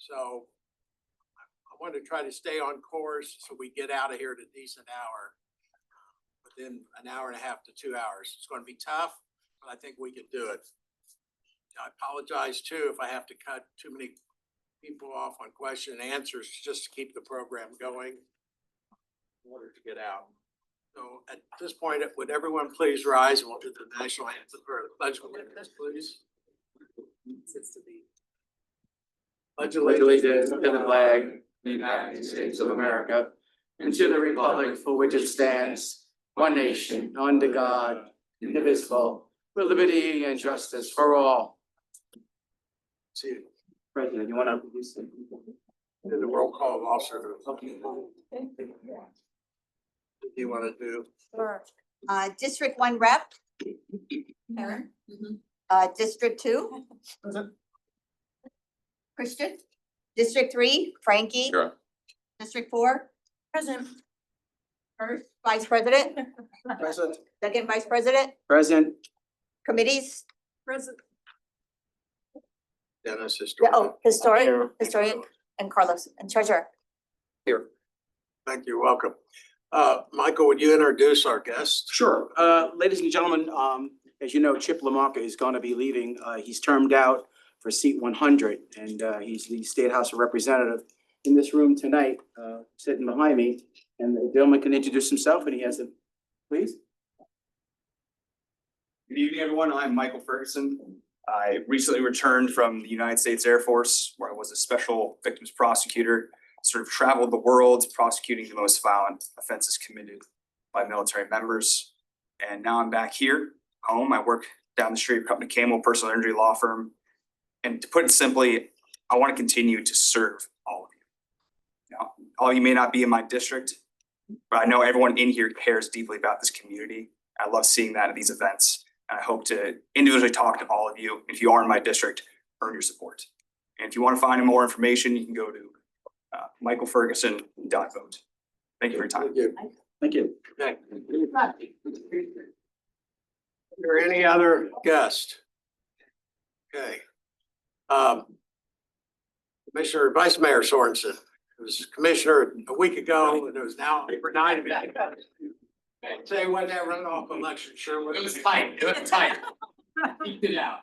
So I want to try to stay on course so we get out of here at a decent hour, within an hour and a half to 2 hours. It's going to be tough, but I think we can do it. I apologize too if I have to cut too many people off on question and answers just to keep the program going in order to get out. So at this point, would everyone please rise and we'll do the national anthem or the pledge of allegiance, please. Pledge allegiance to the flag of the United States of America and to the republic for which it stands, one nation, under God, indivisible, with liberty and justice for all. See you. President, you want to introduce Do the roll call officer. What do you want to do? Sure. District 1 rep. Karen. District 2. Christian. District 3, Frankie. Sure. District 4. Present. First Vice President. Present. Second Vice President. Present. Committees. Present. Dennis, Historian, and Carlos, and treasurer. Here. Thank you. Welcome. Michael, would you introduce our guest? Sure. Ladies and gentlemen, as you know, Chip LaMarca is going to be leaving. He's termed out for seat 100, and he's the State House of Representative in this room tonight, sitting behind me. And the gentleman can introduce himself, and he has a, please. Good evening, everyone. I'm Michael Ferguson. I recently returned from the United States Air Force, where I was a special victims prosecutor, sort of traveled the world prosecuting the most violent offenses committed by military members. And now I'm back here, home. I work down the street, Company Camel, personal injury law firm. And to put it simply, I want to continue to serve all of you. Now, all of you may not be in my district, but I know everyone in here cares deeply about this community. I love seeing that at these events. And I hope to individually talk to all of you. If you are in my district, earn your support. And if you want to find more information, you can go to michaelferguson.vote. Thank you for your time. Thank you. Thank you. Okay. Is there any other guest? Okay. Commissioner, Vice Mayor Sorensen, it was commissioner a week ago, and it was now for 9 minutes. Say when that runoff election, sure. It was tight, it was tight. Eked it out.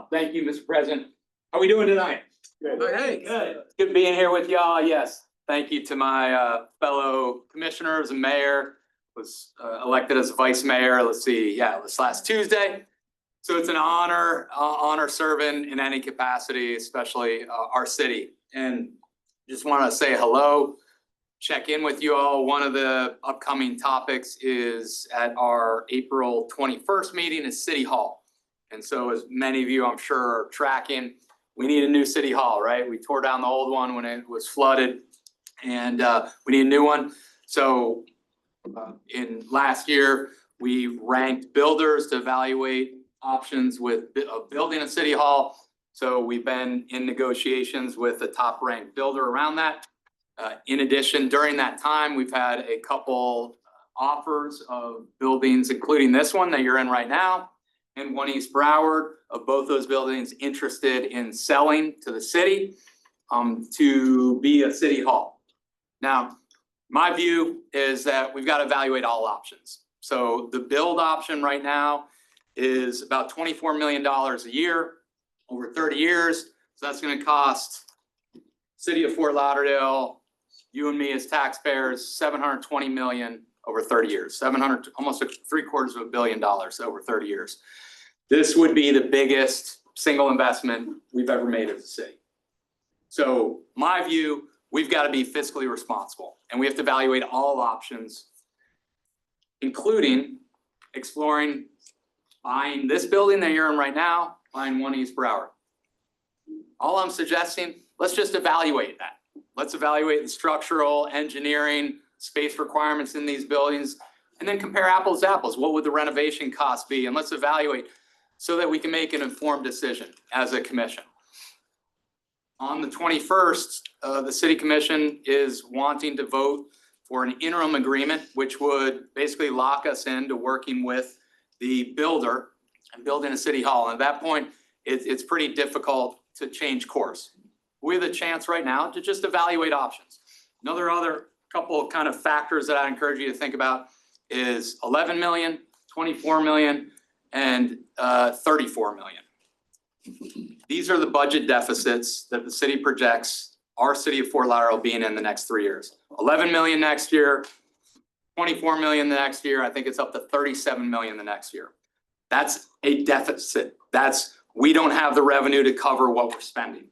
Thank you, Mr. President. How are we doing tonight? Hey, Good. Good being here with y'all, yes. Thank you to my fellow commissioners and mayor. Was elected as vice mayor, let's see, yeah, it was last Tuesday. So it's an honor serving in any capacity, especially our city. And just want to say hello. Check in with you all. One of the upcoming topics is at our April 21st meeting is City Hall. And so as many of you I'm sure are tracking, we need a new City Hall, right? We tore down the old one when it was flooded and we need a new one. So in last year, we ranked builders to evaluate options with building a City Hall. So we've been in negotiations with the top ranked builder around that. In addition, during that time, we've had a couple offers of buildings, including this one that you're in right now, and 1 East Broward, of both those buildings interested in selling to the city to be a city hall. Now, my view is that we've got to evaluate all options. So the build option right now is about $24 million a year over 30 years. So that's going to cost City of Fort Lauderdale, you and me as taxpayers, $720 million over 30 years, almost $750 million over 30 years. This would be the biggest single investment we've ever made as a city. So my view, we've got to be fiscally responsible and we have to evaluate all options, including exploring buying this building that you're in right now, buying 1 East Broward. All I'm suggesting, let's just evaluate that. Let's evaluate the structural, engineering, space requirements in these buildings, and then compare apples to apples. What would the renovation cost be? And let's evaluate so that we can make an informed decision as a commission. On the 21st, the City Commission is wanting to vote for an interim agreement, which would basically lock us into working with the builder and building a city hall. And at that point, it's pretty difficult to change course. with a chance right now to just evaluate options. Other couple of kind of factors that I encourage you to think about is 11 million, 24 million, and 34 million. These are the budget deficits that the city projects our city of Fort Lauderdale being in the next 3 years. 11 million next year, 24 million the next year, I think it's up to 37 million the next year. That's a deficit. We don't have the revenue to cover what we're spending.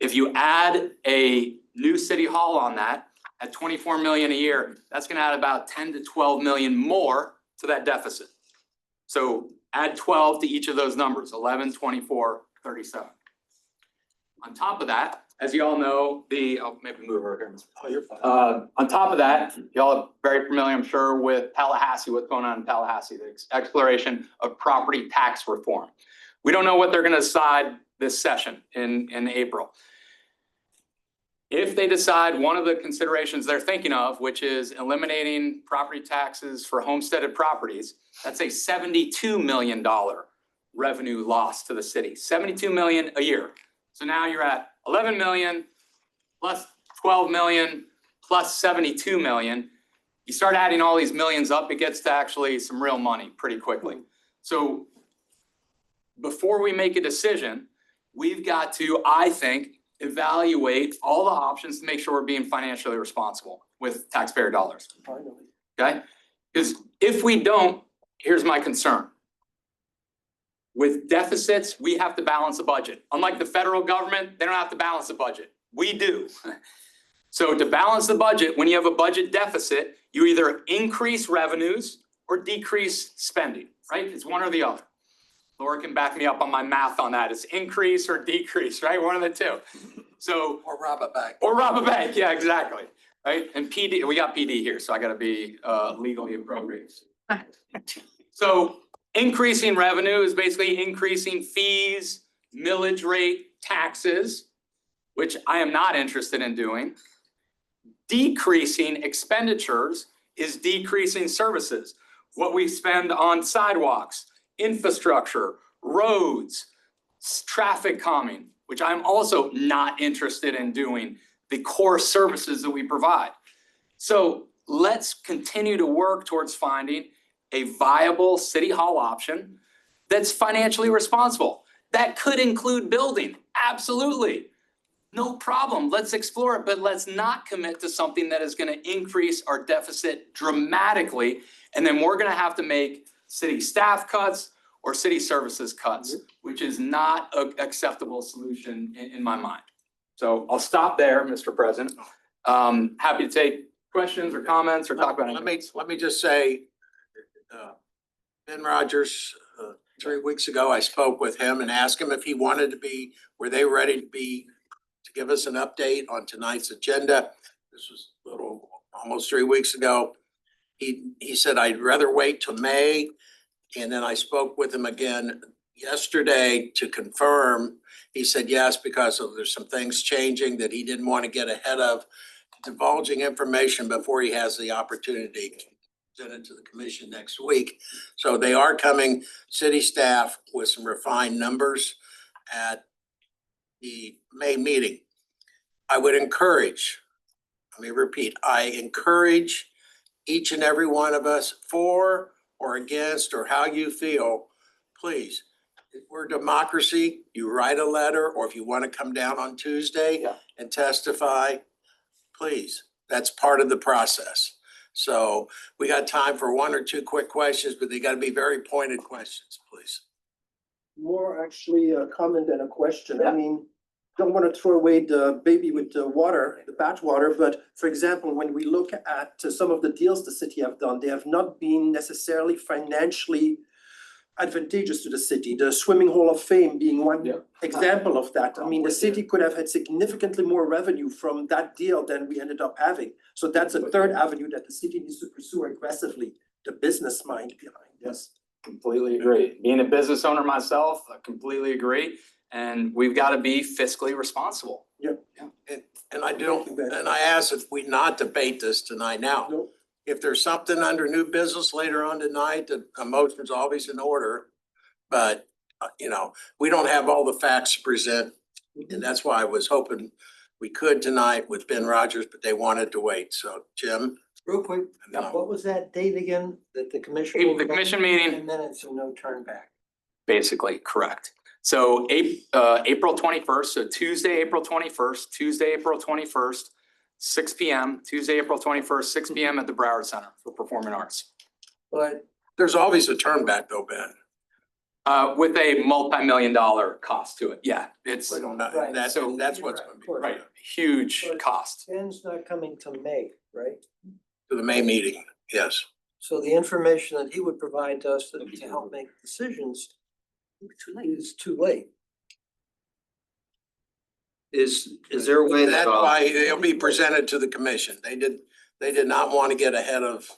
If you add a new city hall on that, at 24 million a year, that's gonna add about 10 to 12 million more to that deficit. So add 12 to each of those numbers, 11, 24, 37. On top of that, as you all know, I'll maybe move over here. Oh, you're fine. On top of that, y'all are very familiar, I'm sure, with Tallahassee, what's going on in Tallahassee, the exploration of property tax reform. We don't know what they're gonna decide this session in April. If they decide one of the considerations they're thinking of, which is eliminating property taxes for homesteaded properties, that's a $72 million revenue loss to the city, 72 million a year. So now you're at 11 million plus 12 million plus 72 million. You start adding all these millions up, it gets to actually some real money pretty quickly. So before we make a decision, we've got to, I think, evaluate all the options to make sure we're being financially responsible with taxpayer dollars. Okay? Because if we don't, here's my concern. With deficits, we have to balance a budget. Unlike the federal government, they don't have to balance the budget. We do. So to balance the budget, when you have a budget deficit, you either increase revenues or decrease spending, right? It's one or the other. Laura can back me up on my math on that. It's increase or decrease, right? One of the two. So. Or rob a bank. Or rob a bank, yeah, exactly, right? And PD, we got PD here, so I gotta be legally appropriate. So increasing revenue is basically increasing fees, millage rate, taxes, which I am not interested in doing. Decreasing expenditures is decreasing services. What we spend on sidewalks, infrastructure, roads, traffic calming, which I'm also not interested in doing, the core services that we provide. So let's continue to work towards finding a viable city hall option that's financially responsible. That could include building, absolutely. No problem, let's explore it, but let's not commit to something that is gonna increase our deficit dramatically. And then we're gonna have to make city staff cuts or city services cuts, which is not an acceptable solution in my mind. So I'll stop there, Mr. President. Happy to take questions or comments or talk about anything. Let me just say, Ben Rogers, 3 weeks ago, I spoke with him and asked him if he wanted to be, were they ready to give us an update on tonight's agenda? This was almost 3 weeks ago. He said, I'd rather wait till May. And then I spoke with him again yesterday to confirm. He said yes, because there's some things changing that he didn't want to get ahead of divulging information before he has the opportunity to present it to the commission next week. So they are coming, city staff, with some refined numbers at the May meeting. I would encourage, let me repeat, I encourage each and every one of us, for or against, or how you feel, please, we're a democracy. You write a letter, or if you want to come down on Tuesday and testify, please, that's part of the process. So we got time for 1 or 2 quick questions, but they got to be very pointed questions, please. More actually a comment than a question. I mean, don't want to throw away the baby with the water, the bathwater, but for example, when we look at some of the deals the city have done, they have not been necessarily financially advantageous to the city. The Swimming Hall of Fame being one example of that. I mean, the city could have had significantly more revenue from that deal than we ended up having. So that's a third avenue that the city needs to pursue aggressively, the business mind behind this. Completely agree. Being a business owner myself, I completely agree. And we've got to be fiscally responsible. And I ask if we not debate this tonight now. Nope. If there's something under new business later on tonight, the motion's always in order. But, we don't have all the facts to present. And that's why I was hoping We could tonight with Ben Rogers, but they wanted to wait. So Jim? Real quick, And then I'll- what was that date again, that the commission? The commission meeting, 10 minutes and no turn back. basically, correct. So April 21st, so Tuesday, April 21st, 6 P.M., Tuesday, April 21st, 6 P.M. at the Broward Center for Performing Arts. But There's always a turn back though, Ben. With a multi-million-dollar cost to it, yeah, it's We don't know. Right. That's So- that's what's Right, gonna be of course. right, huge cost. Ben's not coming to May, right? to the May meeting. Yes. So the information that he would provide to us to help make decisions is too late. Is there a way That's that, why it'll be presented to the commission. They did not want to get ahead of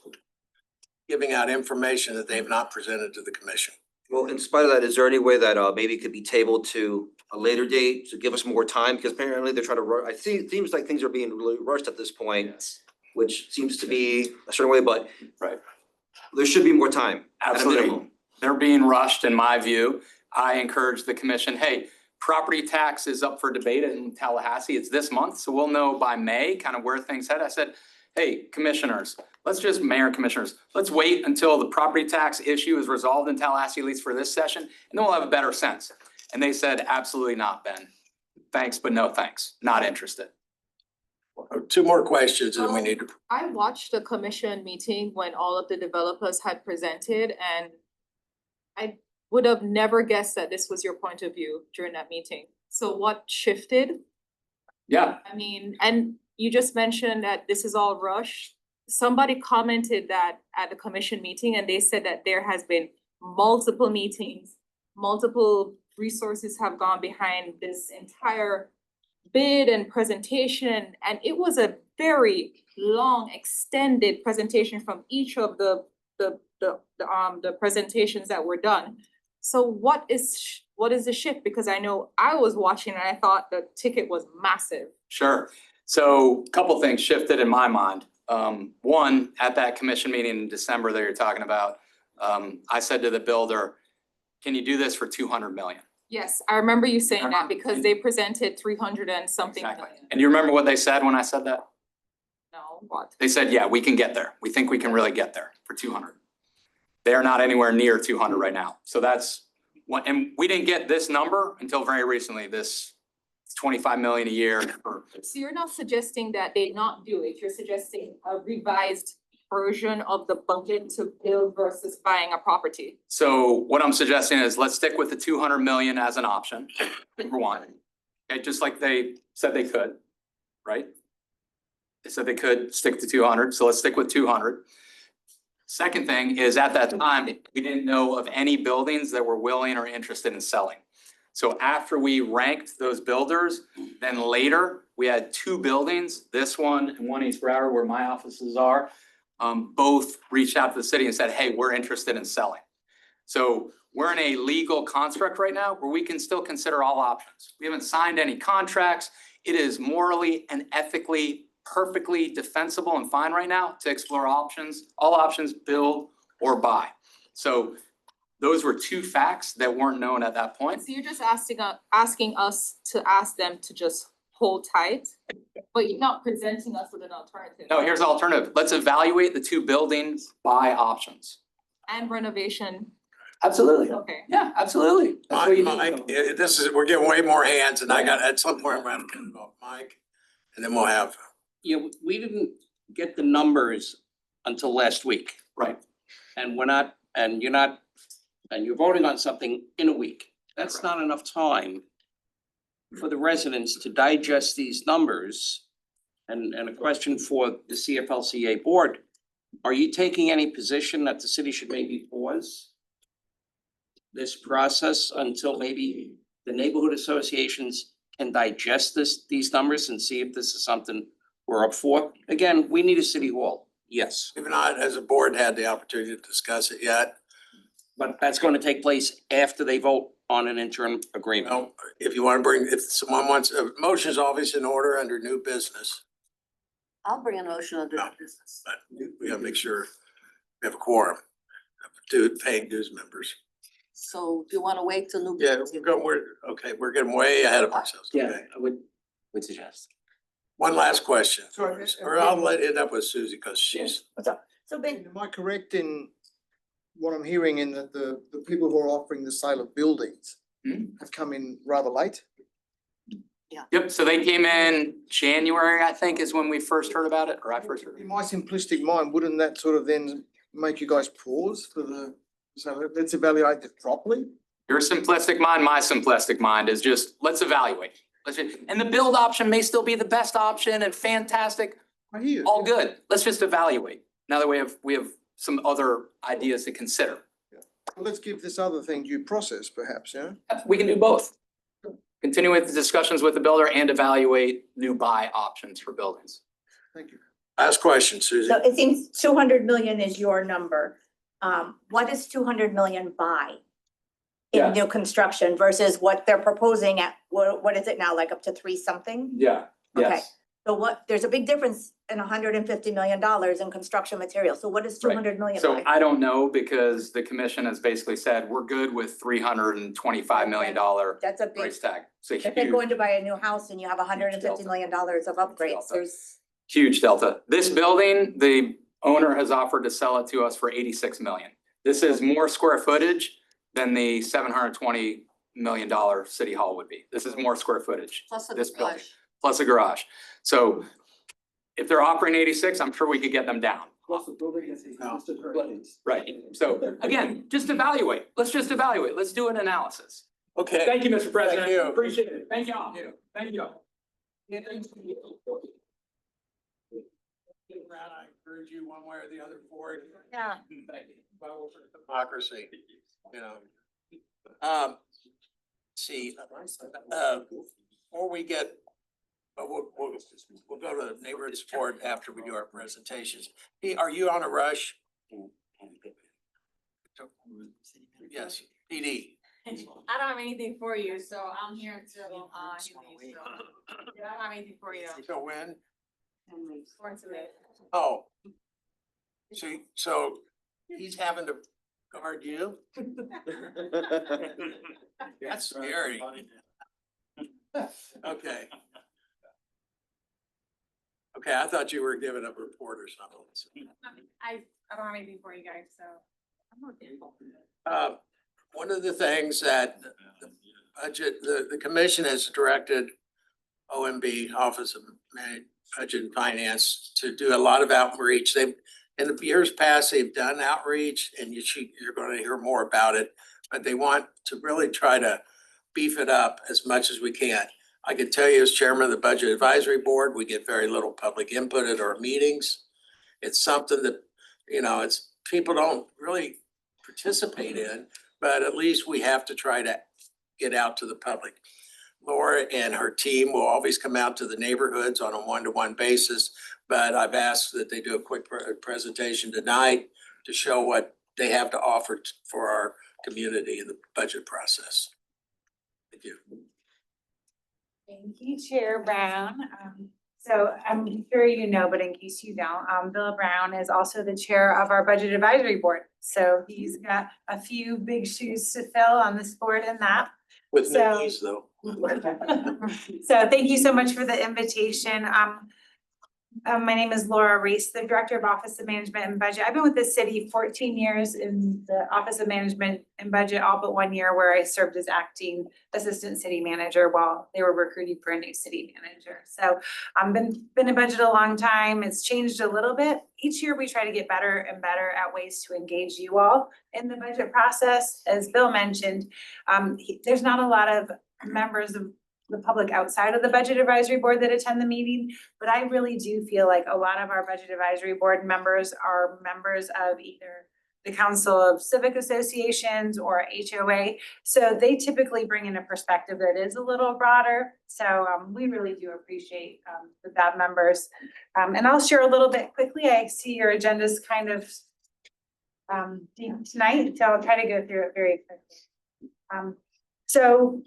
giving out information that they've not presented to the commission. well, in spite of that, is there any way that maybe it could be tabled to a later date to give us more time? Because apparently they're trying to I see, it seems like things are being really rushed at this point, Yes. which seems to be a certain way, but Right. there should be more time at a Absolutely. minimum. They're being rushed, in my view. I encourage the commission, hey, property tax is up for debate in Tallahassee. It's this month, so we'll know by May kind of where things head. I said, hey, commissioners, mayor and commissioners, let's wait until the property tax issue is resolved in Tallahassee, at least for this session, and then we'll have a better sense. And they said, absolutely not, Ben. Thanks, but no thanks. Not interested. Two more questions and we need to. I watched the commission meeting when all of the developers had presented and I would have never guessed that this was your point of view during that meeting. So what shifted? Yeah, I mean, and you just mentioned that this is all rushed. Somebody commented that at the commission meeting and they said that there has been multiple meetings, multiple resources have gone behind this entire bid and presentation, and it was a very long, extended presentation from each of the presentations that were done. So what is the shift? Because I know I was watching and I thought the ticket was massive. sure. So a couple things shifted in my mind. One, at that commission meeting in December that you're talking about, I said to the builder, can you do this for 200 million? Yes, I remember you saying that because they presented 300 and something Exactly. million. And you remember what they said when I said that? No, what? They said, yeah, we can get there. We think we can really get there for 200. They are not anywhere near 200 right now. So that's one, and we didn't get this number until very recently, this 25 million a year. So you're not suggesting that they not do it, you're suggesting a revised version of the budget to build versus buying a property? So what I'm suggesting is let's stick with the 200 million as an option, number one. Okay, just like they said they could, right? They said they could stick to 200, so let's stick with 200. Second thing is at that time, we didn't know of any buildings that were willing or interested in selling. So after we ranked those builders, then later we had two buildings, this one and one East Broward where my offices are. Both reached out to the city and said, hey, we're interested in selling. So we're in a legal construct right now where we can still consider all options. We haven't signed any contracts. It is morally and ethically perfectly defensible and fine right now to explore options, all options, build or buy. So those were two facts that weren't known at that point. So you're just asking us to ask them to just hold tight, but you're not presenting us with an alternative. No, here's the alternative. Let's evaluate the two buildings buy options. And renovation, Absolutely. okay. Yeah, absolutely. That's what you Mike, need. this is, we're getting way more hands and I got, at some point, we're gonna involve Mike. And then we'll have, Yeah, we didn't get the numbers until last week. Right. And we're not, and you're not, and you're voting on something in a week. That's not enough time for the residents to digest these numbers. And a question for the CFLCA board, are you taking any position that the city should maybe pause this process until maybe the neighborhood associations can digest these numbers and see if this is something we're up for? Again, we need a city hall, yes, we've not, as a board, had the opportunity to discuss it yet. but that's going to take place after they vote on an interim agreement. Well, if you wanna bring, if someone wants, a motion is always in order under new business, I'll bring a motion under No. business. but we gotta make sure we have a quorum of two paying dues members. So do you wanna wait till new Yeah, business? we're getting way ahead of ourselves, Yeah, okay? I would suggest. One last question, Sorry, or I'll let it end up with Susie, because she's, So Ben, Am I correct in what I'm hearing in that the people who are offering the sale of buildings have come in rather late? Yep, so they came in January, I think, is when we first heard about it, or I first heard. In my simplistic mind, wouldn't that sort of then make you guys pause for so let's evaluate it properly? Your simplistic mind, my simplistic mind is just, let's evaluate. And the build option may still be the best option and fantastic, I hear you. all good. Let's just evaluate. Now that we have some other ideas to consider. Well, let's give this other thing due process perhaps, yeah? We can do both. Continue with the discussions with the builder and evaluate new buy options for buildings. Thank you. last question, Susie. so it seems 200 million is your number. What is 200 million buy? Yeah. In new construction versus what they're proposing at, what is it now, like up to 3 something? Yeah, Okay. So there's a big difference in $150 million in construction materials. So what is Right. 200 million So buy? I don't know because the commission has basically said, we're good with $325 million That's a big, price tag. It's a if they're huge, going to buy a new house and you have $150 million of upgrades, delta. there's. huge delta. This building, the owner has offered to sell it to us for 86 million. This is more square footage than the $720 million city hall would be. This is more square footage. Plus a This building. garage. Plus a garage. So if they're offering 86, I'm sure we could get them down. Plus the building has existed hurricanes. Right. So again, just evaluate. Let's just evaluate. Let's do an analysis. Okay. Thank you, Mr. President. you. Appreciate it. Thank y'all. Thank you. Brad, I encourage you one way or the other for it. Yeah. Democracy, you know. See, before we get, we'll go to the neighborhood support after we do our presentations. Hey, are you on a rush? Yes, PD. I don't have anything for you, so I'm here until, he leaves, so. Yeah, I don't have anything for you. So when? For today. Oh. So he's having to guard you? That's scary. Okay. Okay, I thought you were giving a report or something. I don't have anything for you guys, so. I'm okay. One of the things that the budget, the commission has directed OMB, Office of Budget and Finance, to do a lot of outreach. They've, in the years past, they've done outreach, and you're gonna hear more about it, but they want to really try to beef it up as much as we can. I can tell you as chairman of the Budget Advisory Board, we get very little public input at our meetings. It's something that, it's, people don't really participate in, but at least we have to try to get out to the public. Laura and her team will always come out to the neighborhoods on a one-to-one basis, but I've asked that they do a quick presentation tonight to show what they have to offer for our community in the budget process. Thank you. Thank you, Chair Brown. So I'm sure you know, but in case you don't, Bill Brown is also the chair of our Budget Advisory Board. So he's got a few big shoes to fill on this board and that. With no So- knees, though. So thank you so much for the invitation. My name is Laura Reese, the Director of Office of Management and Budget. I've been with the city 14 years in the Office of Management and Budget, all but 1 year where I served as acting assistant city manager while they were recruiting for a new city manager. So I've been in budget a long time. It's changed a little bit. Each year we try to get better and better at ways to engage you all in the budget process. As Bill mentioned, there's not a lot of members of the public outside of the Budget Advisory Board that attend the meeting, but I really do feel like a lot of our Budget Advisory Board members are members of either the Council of Civic Associations or HOA. So they typically bring in a perspective that is a little broader. So we really do appreciate that members. And I'll share a little bit quickly. I see your agenda's kind of deep tonight, so I'll try to go through it very quickly. So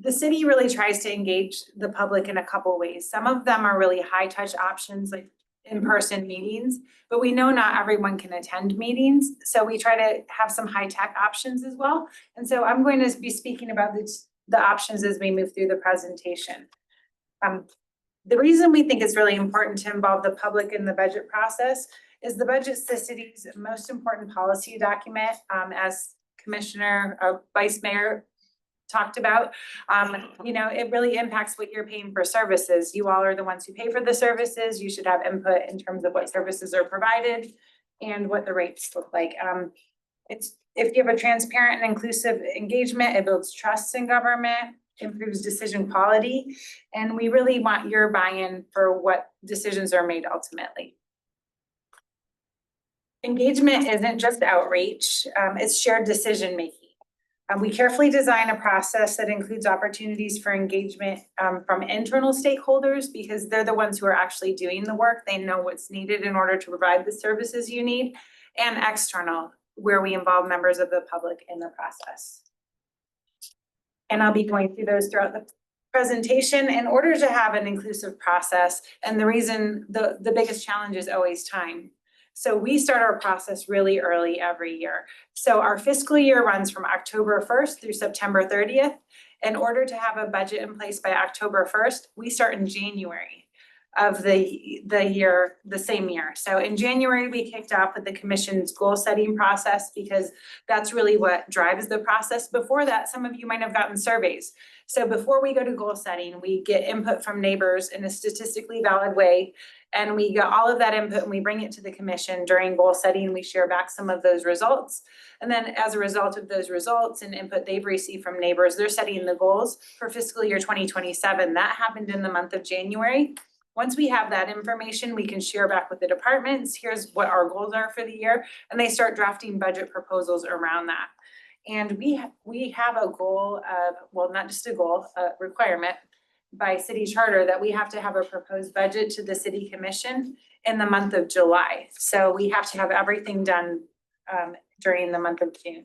the city really tries to engage the public in a couple ways. Some of them are really high touch options like in-person meetings, but we know not everyone can attend meetings. So we try to have some high tech options as well. And so I'm going to be speaking about the options as we move through the presentation. The reason we think it's really important to involve the public in the budget process is the budget's the city's most important policy document, as Commissioner or Vice Mayor talked about. It really impacts what you're paying for services. You all are the ones who pay for the services. You should have input in terms of what services are provided and what the rates look like. If you have a transparent and inclusive engagement, it builds trust in government, improves decision quality, and we really want your buy-in for what decisions are made ultimately. Engagement isn't just outreach, it's shared decision-making. We carefully design a process that includes opportunities for engagement from internal stakeholders because they're the ones who are actually doing the work. They know what's needed in order to provide the services you need, and external, where we involve members of the public in the process. And I'll be going through those throughout the presentation in order to have an inclusive process. And the reason, the biggest challenge is always time. So we start our process really early every year. So our fiscal year runs from October 1st through September 30th. In order to have a budget in place by October 1st, we start in January of the year, the same year. So in January, we kicked off with the commission's goal setting process because that's really what drives the process. Before that, some of you might have gotten surveys. So before we go to goal setting, we get input from neighbors in a statistically valid way. And we get all of that input and we bring it to the commission during goal setting. We share back some of those results. And then as a result of those results and input they've received from neighbors, they're setting the goals for fiscal year 2027. That happened in the month of January. Once we have that information, we can share back with the departments. Here's what our goals are for the year. And they start drafting budget proposals around that. And we have a goal of, well, not just a goal, a requirement by city charter that we have to have a proposed budget to the city commission in the month of July. So we have to have everything done during the month of June.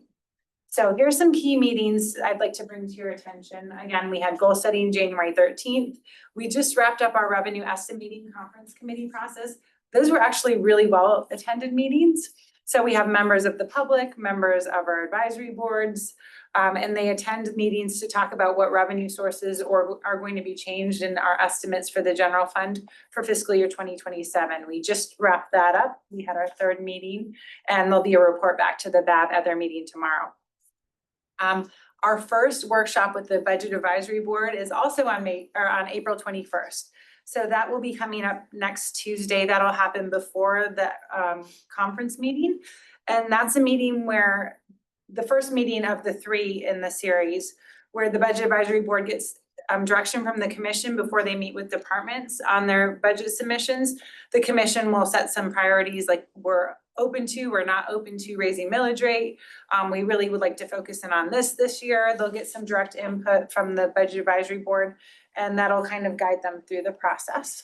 So here's some key meetings I'd like to bring to your attention. Again, we had goal setting January 13th. We just wrapped up our revenue estimating conference committee process. Those were actually really well attended meetings. So we have members of the public, members of our advisory boards, and they attend meetings to talk about what revenue sources are going to be changed in our estimates for the general fund for fiscal year 2027. We just wrapped that up. We had our third meeting and there'll be a report back to the BAB at their meeting tomorrow. Our first workshop with the Budget Advisory Board is also on April 21st. So that will be coming up next Tuesday. That'll happen before the conference meeting. And that's a meeting where the first meeting of the 3 in the series, where the Budget Advisory Board gets direction from the commission before they meet with departments on their budget submissions. The commission will set some priorities like we're not open to raising millage rate. We really would like to focus in on this year. They'll get some direct input from the Budget Advisory Board, and that'll kind of guide them through the process.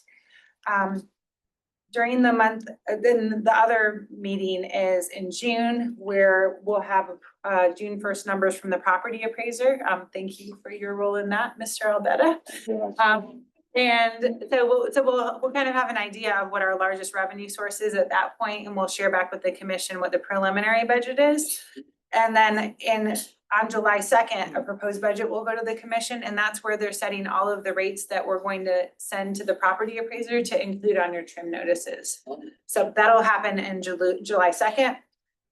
During the month, then the other meeting is in June, where we'll have June 1st numbers from the property appraiser. Thank you for your role in that, Mr. Albetta. And so we'll kind of have an idea of what our largest revenue source is at that point, and we'll share back with the commission what the preliminary budget is. And then on July 2nd, a proposed budget will go to the commission, and that's where they're setting all of the rates that we're going to send to the property appraiser to include on your trim notices. So that'll happen in July 2nd.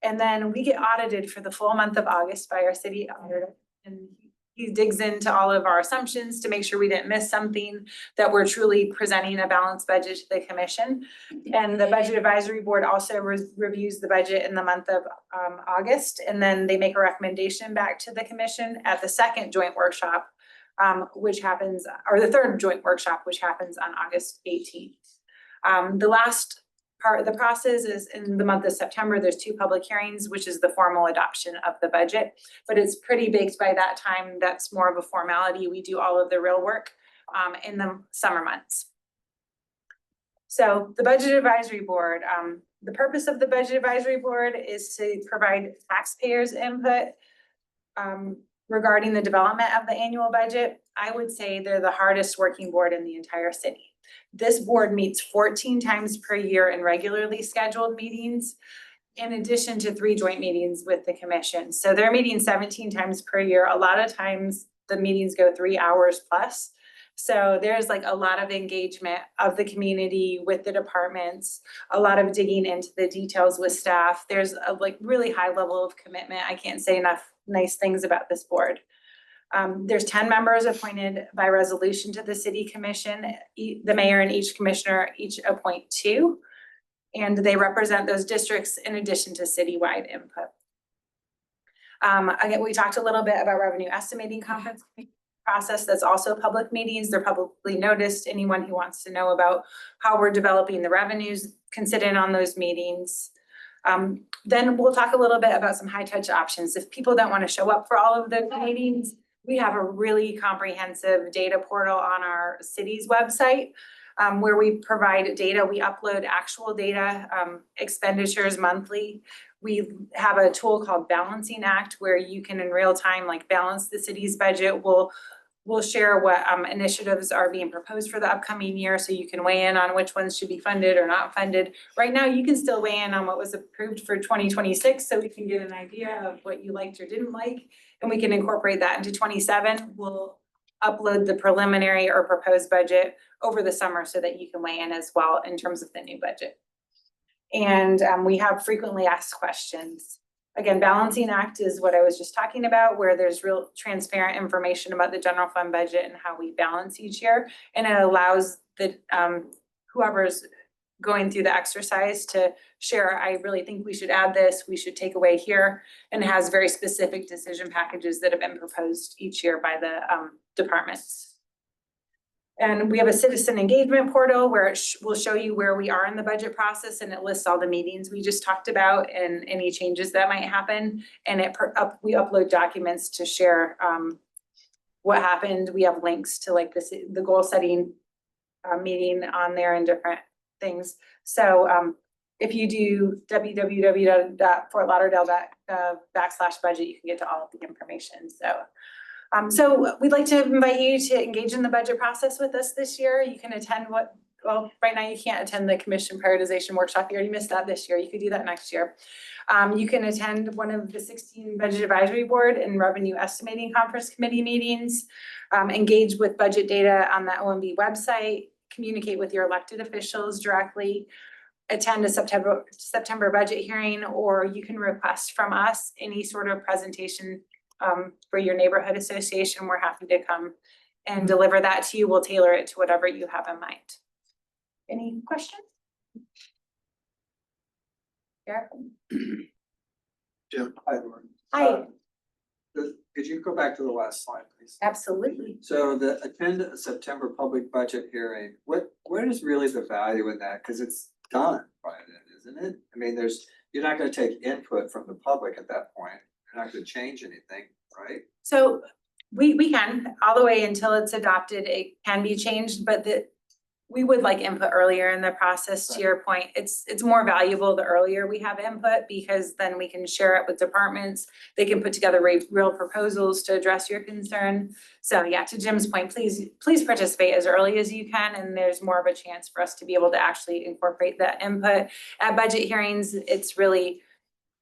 And then we get audited for the full month of August by our city auditor. And he digs into all of our assumptions to make sure we didn't miss something, that we're truly presenting a balanced budget to the commission. And the Budget Advisory Board also reviews the budget in the month of August, and then they make a recommendation back to the commission at the second joint workshop, which happens, or the third joint workshop, which happens on August 18th. The last part of the process is in the month of September. There's 2 public hearings, which is the formal adoption of the budget, but it's pretty baked by that time. That's more of a formality. We do all of the real work in the summer months. So the Budget Advisory Board, the purpose of the Budget Advisory Board is to provide taxpayers input regarding the development of the annual budget. I would say they're the hardest working board in the entire city. This board meets 14 times per year in regularly scheduled meetings, in addition to 3 joint meetings with the commission. So they're meeting 17 times per year. A lot of times the meetings go 3 hours plus. So there's like a lot of engagement of the community with the departments, a lot of digging into the details with staff. There's a like really high level of commitment. I can't say enough nice things about this board. There's 10 members appointed by resolution to the city commission. The mayor and each commissioner each appoint 2. And they represent those districts in addition to citywide input. Again, we talked a little bit about revenue estimating conference process. That's also public meetings. They're publicly noticed. Anyone who wants to know about how we're developing the revenues can sit in on those meetings. Then we'll talk a little bit about some high touch options. If people don't want to show up for all of the meetings, we have a really comprehensive data portal on our city's website. Where we provide data, we upload actual data, expenditures monthly. We have a tool called Balancing Act where you can in real time like balance the city's budget. We'll share what initiatives are being proposed for the upcoming year so you can weigh in on which ones should be funded or not funded. Right now, you can still weigh in on what was approved for 2026 so we can get an idea of what you liked or didn't like, and we can incorporate that into 27. We'll upload the preliminary or proposed budget over the summer so that you can weigh in as well in terms of the new budget. And we have frequently asked questions. Again, Balancing Act is what I was just talking about, where there's real transparent information about the general fund budget and how we balance each year. And it allows the whoever's going through the exercise to share, I really think we should add this, we should take away here, and has very specific decision packages that have been proposed each year by the departments. And we have a citizen engagement portal where it will show you where we are in the budget process, and it lists all the meetings we just talked about and any changes that might happen. And we upload documents to share what happened. We have links to like the goal setting meeting on there and different things. So if you do www.fortlauderdale.gov/budget, you can get to all of the information. So we'd like to invite you to engage in the budget process with us this year. You can attend right now you can't attend the commission prioritization workshop. You already missed that this year. You could do that next year. You can attend one of the 16 budget advisory board and revenue estimating conference committee meetings, engage with budget data on the OMB website, communicate with your elected officials directly, attend a September budget hearing, or you can request from us any sort of presentation for your neighborhood association. We're happy to come and deliver that to you. We'll tailor it to whatever you have in mind. Any questions? Yeah. Jim, hi, Lauren. Hi. Could you go back to the last slide, please? Absolutely. So the attend a September public budget hearing, where is really the value in that? Cause it's done by then, isn't it? I mean, you're not gonna take input from the public at that point. You're not gonna change anything, right? So we can, all the way until it's adopted, it can be changed, but we would like input earlier in the process. To your point, it's more valuable the earlier we have input, because then we can share it with departments. They can put together real proposals to address your concern. So yeah, to Jim's point, please participate as early as you can, and there's more of a chance for us to be able to actually incorporate that input. At budget hearings, it's really,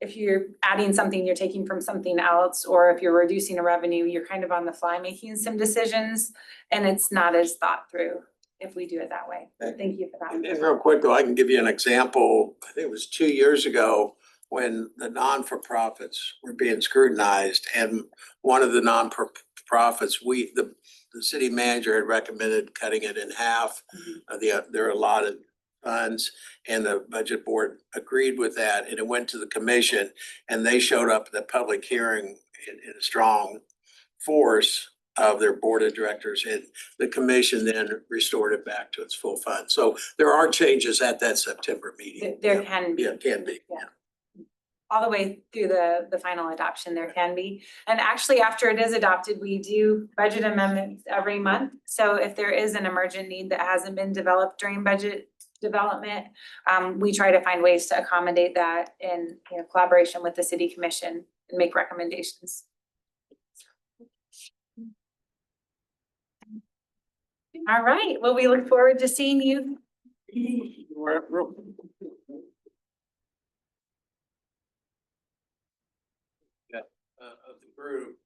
if you're adding something, you're taking from something else, or if you're reducing a revenue, you're kind of on the fly making some decisions, and it's not as thought through if we do it that way. Thank you for that. And real quick, though, I can give you an example. I think it was 2 years ago when the non-for-profits were being scrutinized, and one of the non-for-profits, the city manager had recommended cutting it in half of their allotted funds, and the budget board agreed with that, and it went to the commission, and they showed up at the public hearing in a strong force of their board of directors, and the commission then restored it back to its full fund. So there are changes at that September meeting. There can be. Yeah, can be. Yeah. All the way through the final adoption, there can be. And actually, after it is adopted, we do budget amendments every month. So if there is an emergent need that hasn't been developed during budget development, we try to find ways to accommodate that in collaboration with the city commission and make recommendations. All right, well, we look forward to seeing you. Of the group,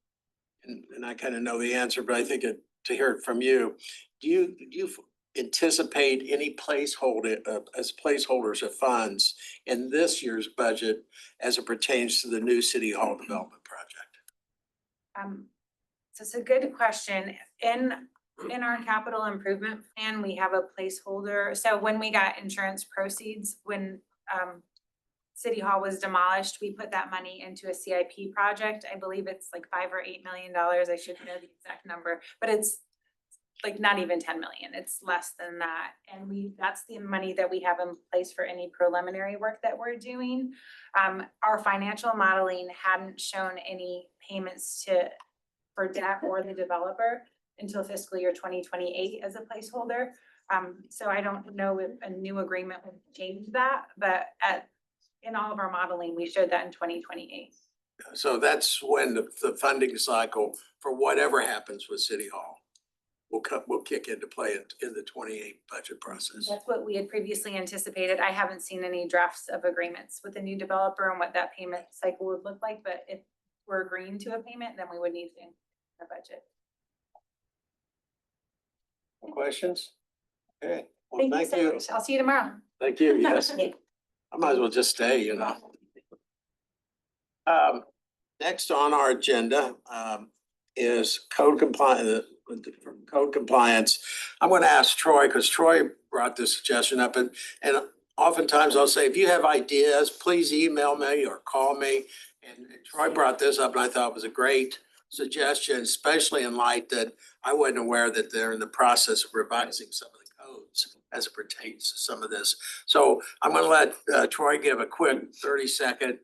and I kind of know the answer, but I think it to hear it from you. Do you anticipate any placeholder, as placeholders of funds in this year's budget as it pertains to the new City Hall development project? So it's a good question. In our capital improvement plan, we have a placeholder. So when we got insurance proceeds, when City Hall was demolished, we put that money into a CIP project. I believe it's like $5 or $8 million. I should know the exact number, but it's like not even 10 million. It's less than that. And that's the money that we have in place for any preliminary work that we're doing. Our financial modeling hadn't shown any payments for debt or the developer until fiscal year 2028 as a placeholder. So I don't know if a new agreement would change that, but in all of our modeling, we showed that in 2028. So that's when the funding cycle for whatever happens with City Hall will kick into play in the 28 budget process. That's what we had previously anticipated. I haven't seen any drafts of agreements with the new developer and what that payment cycle would look like, but if we're agreeing to a payment, then we would need to include the budget. Questions? Okay, well, Thank you thank so you. much. I'll see you tomorrow. Thank you, yes. I might as well just stay, you know. Next on our agenda, is code compliance. I'm gonna ask Troy, because Troy brought this suggestion up, and oftentimes I'll say, if you have ideas, please email me or call me. And Troy brought this up, and I thought it was a great suggestion, especially in light that I wasn't aware that they're in the process of revising some of the codes as it pertains to some of this. So I'm gonna let Troy give a quick 30-second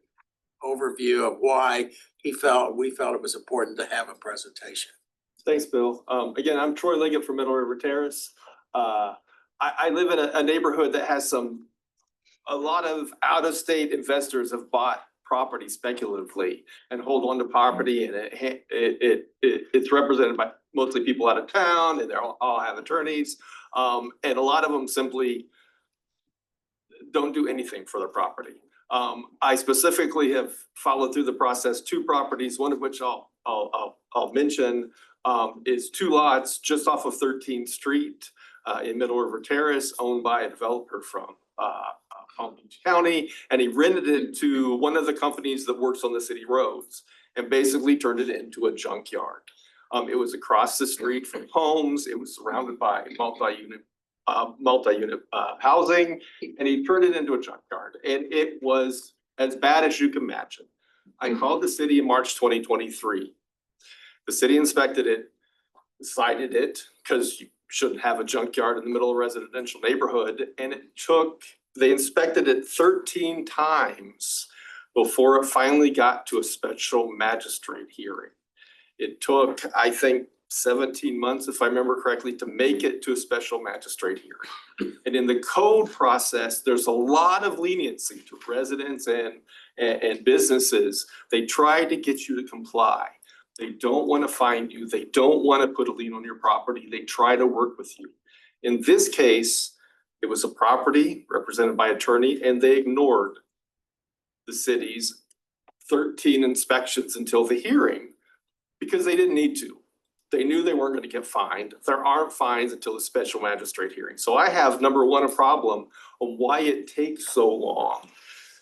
overview of why we felt it was important to have a presentation. Thanks, Bill. Again, I'm Troy Liggett from Middle River Terrace. I live in a neighborhood that has a lot of out-of-state investors have bought property speculatively and hold on to property, and it's represented by mostly people out of town, and they all have attorneys. And a lot of them simply don't do anything for their property. I specifically have followed through the process, 2 properties, one of which I'll mention, is 2 lots just off of 13th Street in Middle River Terrace, owned by a developer from Palm Beach County, and he rented it to one of the companies that works on the city roads and basically turned it into a junkyard. It was across the street from homes. It was surrounded by multi-unit housing, and he turned it into a junkyard, and it was as bad as you can imagine. I called the city in March 2023. The city inspected it, cited it, because you shouldn't have a junkyard in the middle of a residential neighborhood, and they inspected it 13 times before it finally got to a special magistrate hearing. It took, I think, 17 months, if I remember correctly, to make it to a special magistrate hearing. And in the code process, there's a lot of leniency to residents and businesses. They try to get you to comply. They don't want to fine you. They don't want to put a lien on your property. They try to work with you. In this case, it was a property represented by attorney, and they ignored the city's 13 inspections until the hearing because they didn't need to. They knew they weren't going to get fined. There aren't fines until the special magistrate hearing. So I have, number one, a problem on why it takes so long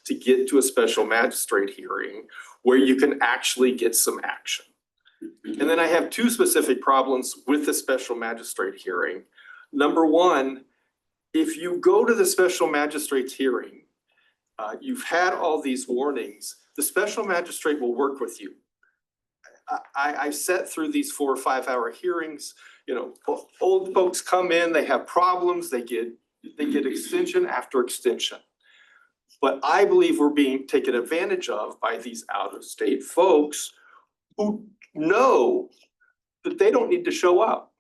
to get to a special magistrate hearing where you can actually get some action. And then I have 2 specific problems with the special magistrate hearing. Number one, if you go to the special magistrate's hearing, you've had all these warnings, the special magistrate will work with you. I've sat through these 4 or 5 hour hearings. You know, old folks come in, they have problems, they get extension after extension. But I believe we're being taken advantage of by these out-of-state folks who know that they don't need to show up.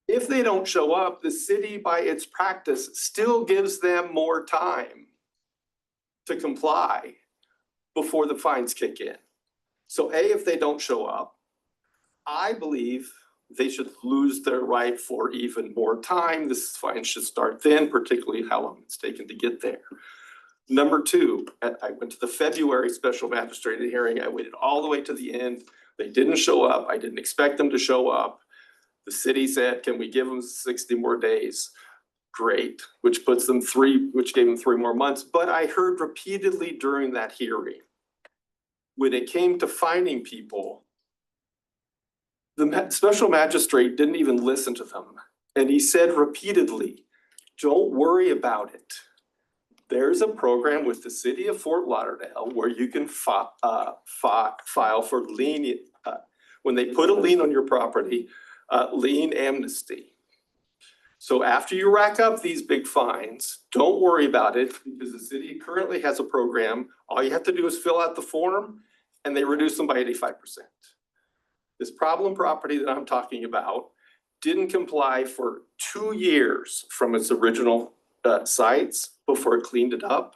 If they don't show up, the city, by its practice, still gives them more time to comply before the fines kick in. So if they don't show up, I believe they should lose their right for even more time. This fine should start then, particularly how long it's taken to get there. Number 2, I went to the February special magistrate hearing. I waited all the way to the end. They didn't show up. I didn't expect them to show up. The city said, can we give them 60 more days? Great, which gave them 3 more months. But I heard repeatedly during that hearing, when it came to finding people, the special magistrate didn't even listen to them. And he said repeatedly, don't worry about it. There's a program with the city of Fort Lauderdale where you can file for lien, when they put a lien on your property, lien amnesty. So after you rack up these big fines, don't worry about it because the city currently has a program. All you have to do is fill out the form and they reduce them by 85%. This problem property that I'm talking about didn't comply for 2 years from its original sites before it cleaned it up.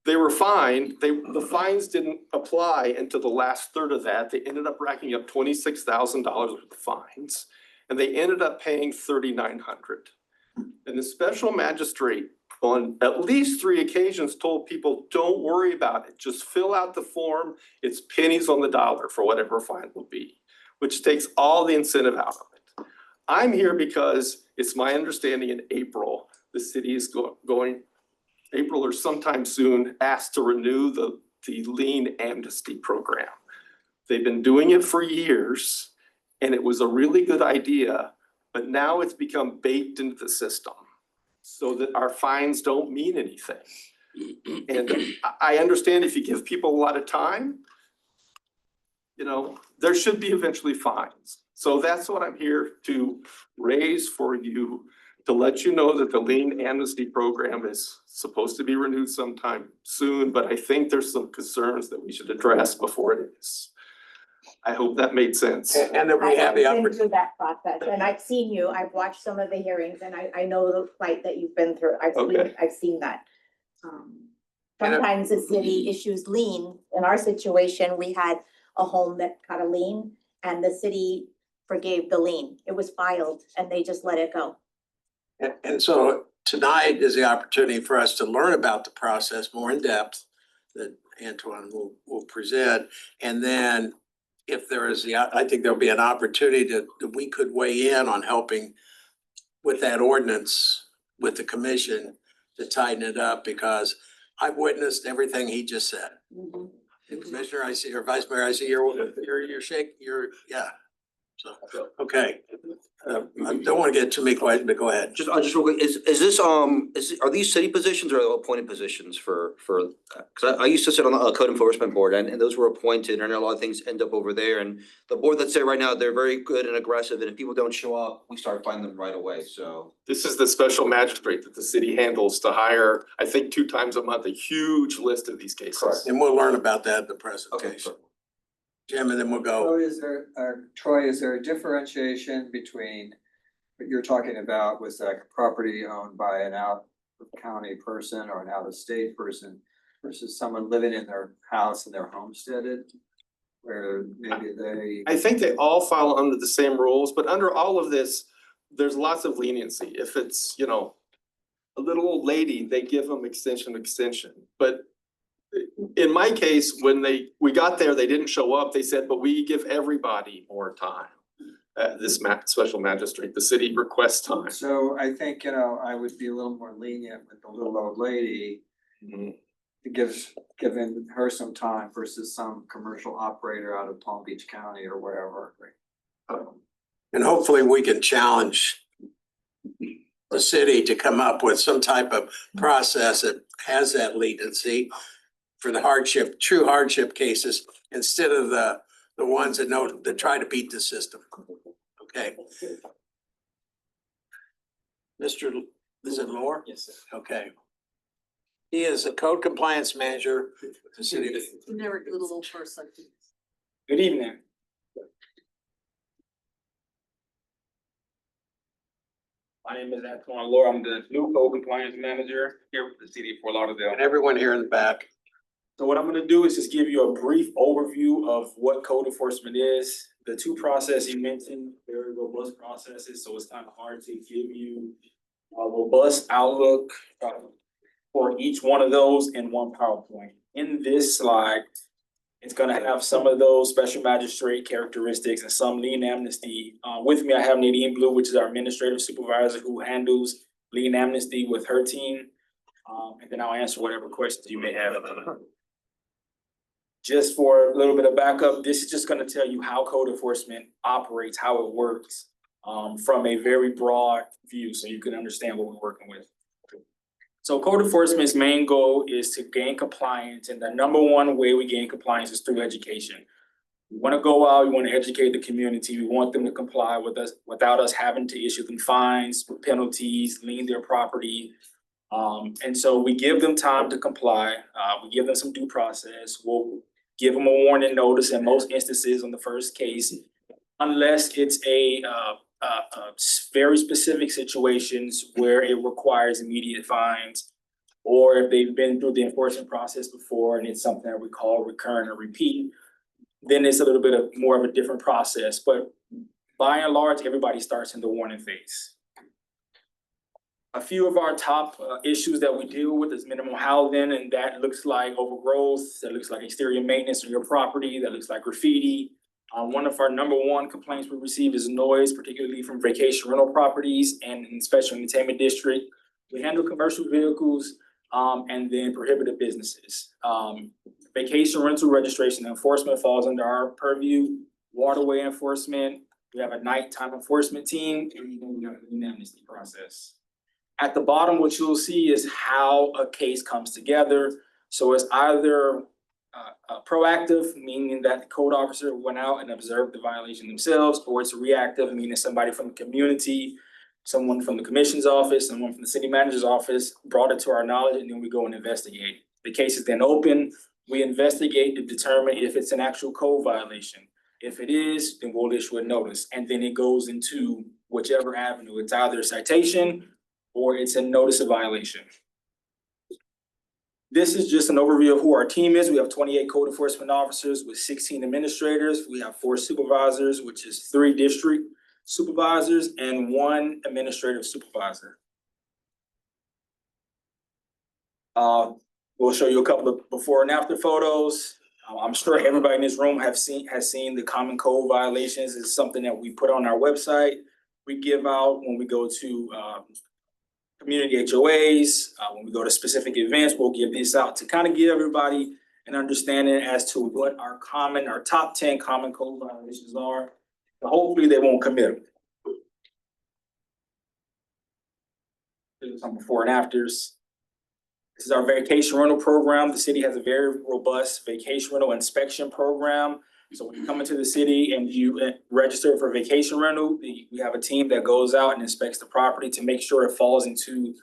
They were fined, the fines didn't apply until the last third of that. They ended up racking up $26,000 worth of fines. And they ended up paying $3,900. And the special magistrate on at least 3 occasions told people, don't worry about it. Just fill out the form. It's pennies on the dollar for whatever a fine will be, which takes all the incentive out of it. I'm here because it's my understanding in April, the city is going, April or sometime soon, asked to renew the lien amnesty program. They've been doing it for years. And it was a really good idea, but now it's become baked into the system so that our fines don't mean anything. And I understand if you give people a lot of time, there should be eventually fines. So that's what I'm here to raise for you, to let you know that the lien amnesty program is supposed to be renewed sometime soon, but I think there's some concerns that we should address before it is. I hope that made sense. And that we have the I've been opportunity. through that process and I've seen you, I've watched some of the hearings and I know the fight that you've been through. Okay. I've seen that. And Sometimes the city issues lien. In our situation, we had a home that got a lien and the city forgave the lien. It was filed and they just let it go. And so tonight is the opportunity for us to learn about the process more in depth that Antoine will present. And then if there is I think there'll be an opportunity that we could weigh in on helping with that ordinance with the commission to tighten it up because I've witnessed everything he just said. And Commissioner, I see, or Vice Mayor, I see you're shaking, yeah. So, okay. I don't want to get too many questions, but go ahead. Just real quick, is this, are these city positions or appointed positions for, cause I used to sit on the code enforcement board and those were appointed and a lot of things end up over there and the board that's there right now, they're very good and aggressive and if people don't show up, we start finding them right away, so. This is the special magistrate that the city handles to hire, I think 2 times a month, a huge list of these cases. And we'll learn about that in the presentation. Okay. Jim, and then we'll So go. is there, Troy, is there a differentiation between what you're talking about with like property owned by an out of county person or an out of state person versus someone living in their house and they're homesteaded? Where maybe they. I think they all follow under the same rules, but under all of this, there's lots of leniency. If it's, a little old lady, they give them extension. But in my case, when we got there, they didn't show up. They said, but we give everybody more time. This special magistrate, the city requests time. So I think, I would be a little more lenient with the little old lady. To giving her some time versus some commercial operator out of Palm Beach County or wherever. And hopefully we can challenge the city to come up with some type of process that has that leniency for the true hardship cases, instead of the ones that try to beat the system. Okay. Mr. Is it Moore? Yes, sir. Okay. He is a code compliance manager with the city. You never do a little person. Good evening. My name is Antoine Laura. I'm the new code compliance manager here with the city of Fort Lauderdale. And everyone here in the back. So what I'm gonna do is just give you a brief overview of what code enforcement is. The 2 processes you mentioned, very robust processes, so it's kind of hard to give you a robust outlook for each one of those in one PowerPoint. In this slide, It's gonna have some of those special magistrate characteristics and some lien amnesty. With me, I have Nadine Blue, which is our administrative supervisor who handles lien amnesty with her team. And then I'll answer whatever questions you may have. Just for a little bit of backup, this is just gonna tell you how code enforcement operates, how it works, from a very broad view, so you can understand what we're working with. So code enforcement's main goal is to gain compliance, and the number one way we gain compliance is through education. We wanna go out, we wanna educate the community, we want them to comply with us without us having to issue them fines, penalties, lien their property. And so we give them time to comply, we give them some due process, we'll give them a warning notice in most instances on the first case. Unless it's a very specific situations where it requires immediate fines. Or if they've been through the enforcement process before and it's something that we call recurrent or repeat, then it's a little bit of more of a different process, but by and large, everybody starts in the warning phase. A few of our top issues that we deal with is minimum housing, and that looks like overgrowth, that looks like exterior maintenance on your property, that looks like graffiti. One of our number one complaints we receive is noise, particularly from vacation rental properties and in special entertainment district. We handle commercial vehicles, and then prohibited businesses. Vacation rental registration enforcement falls under our purview, waterway enforcement. We have a nighttime enforcement team, and then we have an amnesty process. At the bottom, what you'll see is how a case comes together. So it's either proactive, meaning that the code officer went out and observed the violation themselves, or it's reactive, meaning somebody from the community, someone from the commission's office, someone from the city manager's office brought it to our knowledge, and then we go and investigate. The case is then open, we investigate to determine if it's an actual code violation. If it is, then we'll issue a notice, and then it goes into whichever avenue. It's either a citation or it's a notice of violation. This is just an overview of who our team is. We have 28 code enforcement officers with 16 administrators. We have 4 supervisors, which is 3 district supervisors and 1 administrative supervisor. We'll show you a couple of before and after photos. I'm sure everybody in this room has seen the common code violations. It's something that we put on our website. We give out when we go to community HOAs, when we go to specific events, we'll give this out to kind of give everybody an understanding as to what our top 10 common code violations are. And hopefully they won't commit them. There's some before and afters. This is our vacation rental program. The city has a very robust vacation rental inspection program. So when you come into the city and you register for vacation rental, we have a team that goes out and inspects the property to make sure it falls into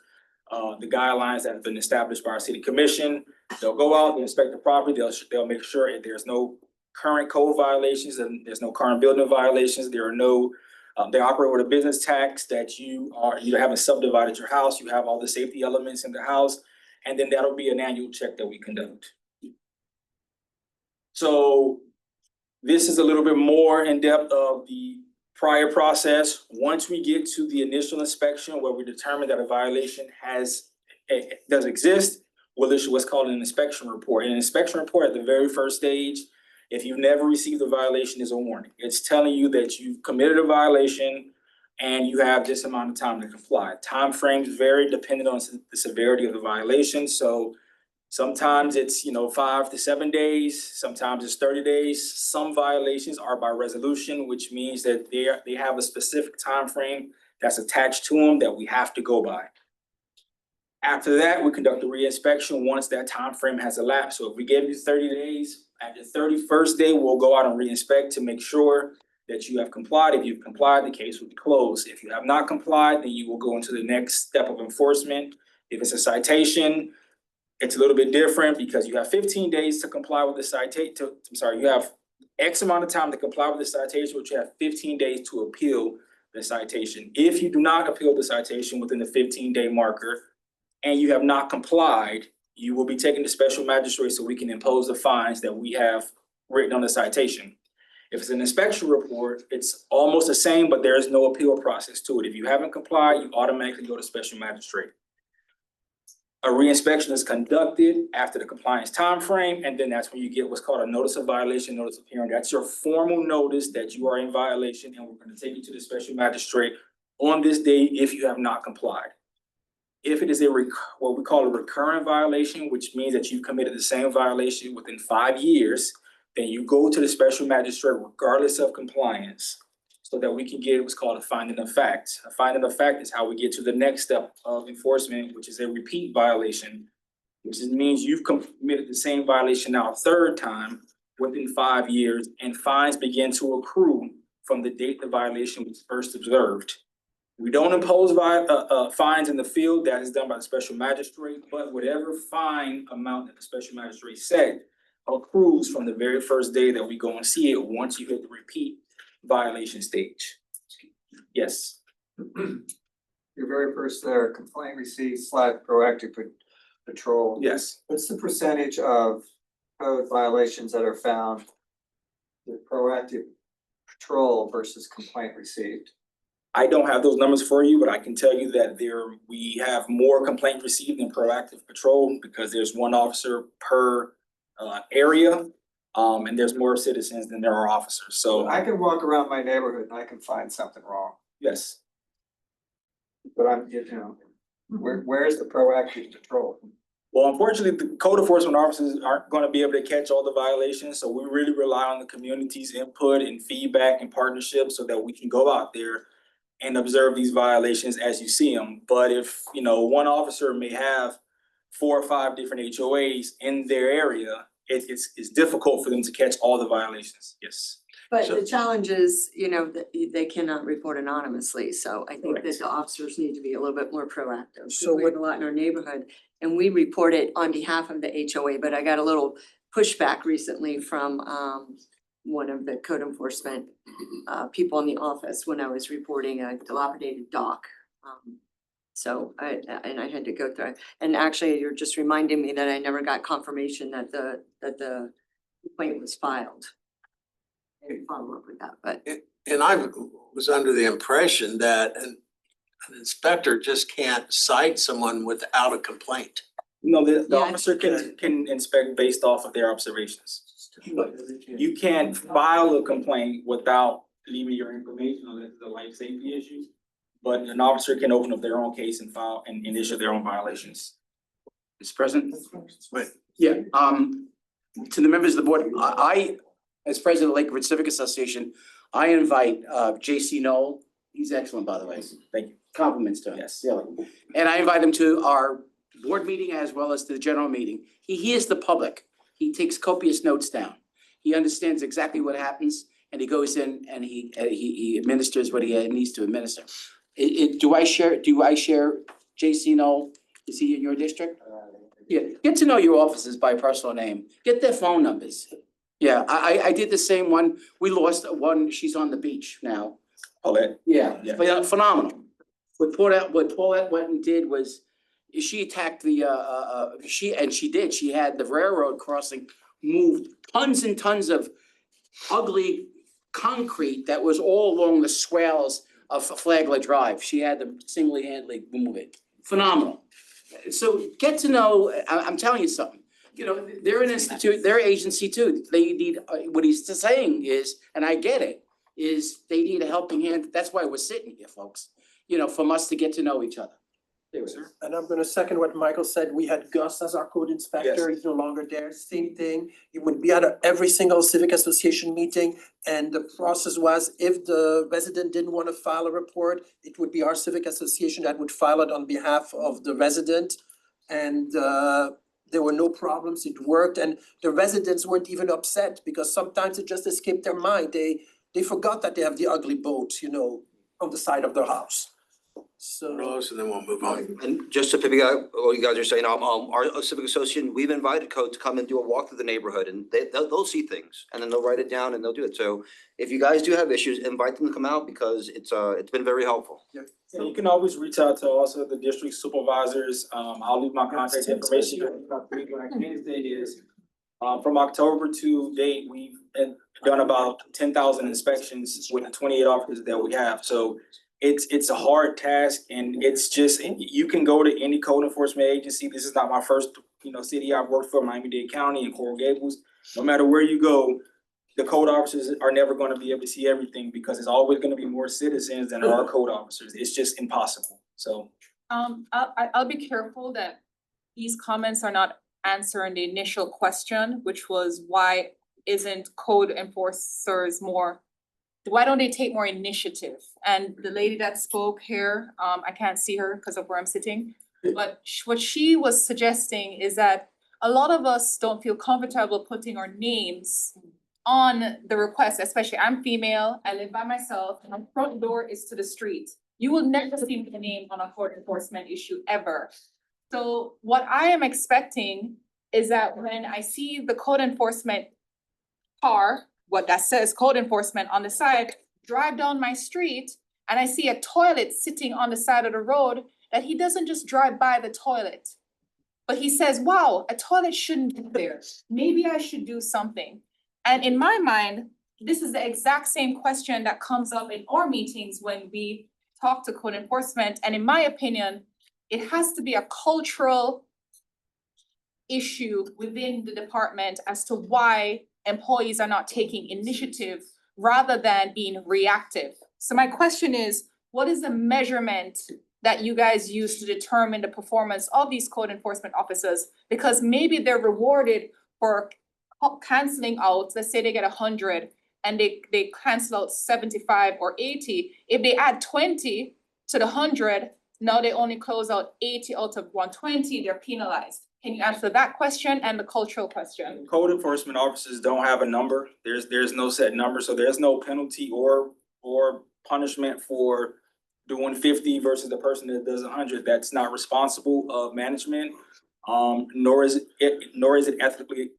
the guidelines that have been established by our city commission. They'll go out, they'll inspect the property, they'll make sure that there's no current code violations and there's no current building violations. There are no, they operate with a business tax that you haven't subdivided your house, you have all the safety elements in the house, and then that'll be an annual check that we conduct. So this is a little bit more in depth of the prior process. Once we get to the initial inspection where we determine that a violation does exist, we'll issue what's called an inspection report. And an inspection report at the very first stage, if you've never received a violation, is a warning. It's telling you that you've committed a violation and you have this amount of time to comply. Time frames vary depending on the severity of the violation. So sometimes it's 5 to 7 days, sometimes it's 30 days. Some violations are by resolution, which means that they have a specific time frame that's attached to them that we have to go by. After that, we conduct a re-inspection once that time frame has elapsed. So if we gave you 30 days, at the 31st day, we'll go out and re-inspect to make sure that you have complied. If you've complied, the case will be closed. If you have not complied, then you will go into the next step of enforcement. If it's a citation, it's a little bit different because you have 15 days to comply with the citation. You have X amount of time to comply with the citation, which you have 15 days to appeal the citation. If you do not appeal the citation within the 15-day marker and you have not complied, you will be taken to special magistrate so we can impose the fines that we have written on the citation. If it's an inspection report, it's almost the same, but there is no appeal process to it. If you haven't complied, you automatically go to special magistrate. A reinspection is conducted after the compliance timeframe, and then that's when you get what's called a notice of violation, notice of hearing. That's your formal notice that you are in violation, and we're gonna take you to the special magistrate on this day if you have not complied. If it is what we call a recurrent violation, which means that you've committed the same violation within 5 years, then you go to the special magistrate regardless of compliance, so that we can get what's called a finding of fact. A finding of fact is how we get to the next step of enforcement, which is a repeat violation, which means you've committed the same violation now a third time within 5 years, and fines begin to accrue from the date the violation was first observed. We don't impose fines in the field. That is done by the special magistrate, but whatever fine amount that the special magistrate said accrues from the very first day that we go and see it once you hit the repeat violation stage. Yes. Your very first complaint received / proactive patrol. Yes. What's the percentage of code violations that are found with proactive patrol versus complaint received? I don't have those numbers for you, but I can tell you that we have more complaints received than proactive patrol because there's one officer per area. And there's more citizens than there are officers, so. I can walk around my neighborhood and I can find something wrong, Yes. but where's the proactive patrol? Well, unfortunately, the code enforcement officers aren't gonna be able to catch all the violations, so we really rely on the community's input and feedback and partnership so that we can go out there and observe these violations as you see them. But if, one officer may have 4 or 5 different HOAs in their area, it's difficult for them to catch all the violations. Yes. But the challenge is, that they cannot report anonymously, so I think that Correct. the officers need to be a little bit more proactive. So We have a lot in our neighborhood, and we report it on behalf of the HOA, but I got a little pushback recently from one of the code enforcement people in the office when I was reporting a dilapidated dock. So I had to go through it. And actually, you're just reminding me that I never got confirmation that the complaint was filed. I didn't follow up with that, but And I was under the impression that an inspector just can't cite someone without a complaint. No, the Yeah. officer can inspect based off of their observations. You can't file a complaint without leaving your information on the life safety issue. But an officer can open up their own case and file and issue their own violations. Mr. President? Wait. Yeah, to the members of the board, I, as president of Lake Ridge Civic Association, I invite J.C. Knoll. He's excellent, by the way. Thank you. Compliments to him. Yes. Really. And I invite him to our board meeting as well as to the general meeting. He hears the public. He takes copious notes down. He understands exactly what happens, and he goes in and he administers what he needs to administer. Do I share J.C. Knoll? Is he in your district? Yeah, get to know your officers by personal name. Get their phone numbers. Yeah, I did the same one. We lost one. She's on the beach now. Paulette. Yeah, Yeah. phenomenal. What Paulette went and did was, she attacked she did. She had the railroad crossing, moved tons and tons of ugly concrete that was all along the swales of Flagler Drive. She had to single-handedly move it. Phenomenal. So get to know, I'm telling you something, they're an institute, they're an agency too. They need, what he's saying is, and I get it, is they need a helping hand. That's why we're sitting here, folks, from us to get to know each other. And I'm gonna second what Michael said. We had Gus as our code inspector. Yes. He's no longer there. Same thing. He would be at every single civic association meeting. And the process was, if the resident didn't want to file a report, it would be our civic association that would file it on behalf of the resident. And there were no problems. It worked. And the residents weren't even upset because sometimes it just escaped their mind. They forgot that they have the ugly boat, on the side of their house. So. And then we'll move on. And just to piggyback what you guys are saying, our civic association, we've invited code to come and do a walk through the neighborhood, and they'll see things, and then they'll write it down and they'll do it. So if you guys do have issues, invite them to come out because it's been very helpful. So you can always reach out to also the district supervisors. I'll leave my contact information. What I can say is, from October to date, we've done about 10,000 inspections with the 28 officers that we have. So it's a hard task, and it's just, you can go to any code enforcement agency. This is not my first, city I've worked for, Miami-Dade County and Coral Gables. No matter where you go, the code officers are never gonna be able to see everything because there's always gonna be more citizens than there are code officers. It's just impossible, so. I'll be careful that these comments are not answering the initial question, which was why isn't code enforcers why don't they take more initiative? And the lady that spoke here, I can't see her because of where I'm sitting. But what she was suggesting is that a lot of us don't feel comfortable putting our names on the request, especially I'm female, I live by myself, and my front door is to the street. You will never see my name on a code enforcement issue ever. So what I am expecting is that when I see the code enforcement car, what that says code enforcement on the side, drive down my street and I see a toilet sitting on the side of the road, that he doesn't just drive by the toilet. But he says, wow, a toilet shouldn't be there. Maybe I should do something. And in my mind, this is the exact same question that comes up in our meetings when we talk to code enforcement. And in my opinion, it has to be a cultural issue within the department as to why employees are not taking initiative rather than being reactive. So my question is, what is the measurement that you guys use to determine the performance of these code enforcement officers? Because maybe they're rewarded for canceling out, let's say they get 100 and they cancel out 75 or 80. If they add 20 to the 100, now they only close out 80 out of 120, they're penalized. Can you answer that question and the cultural question? Code enforcement officers don't have a number. There's no set number, so there's no penalty or punishment for doing 50 versus the person that does 100. That's not responsible of management. Nor is it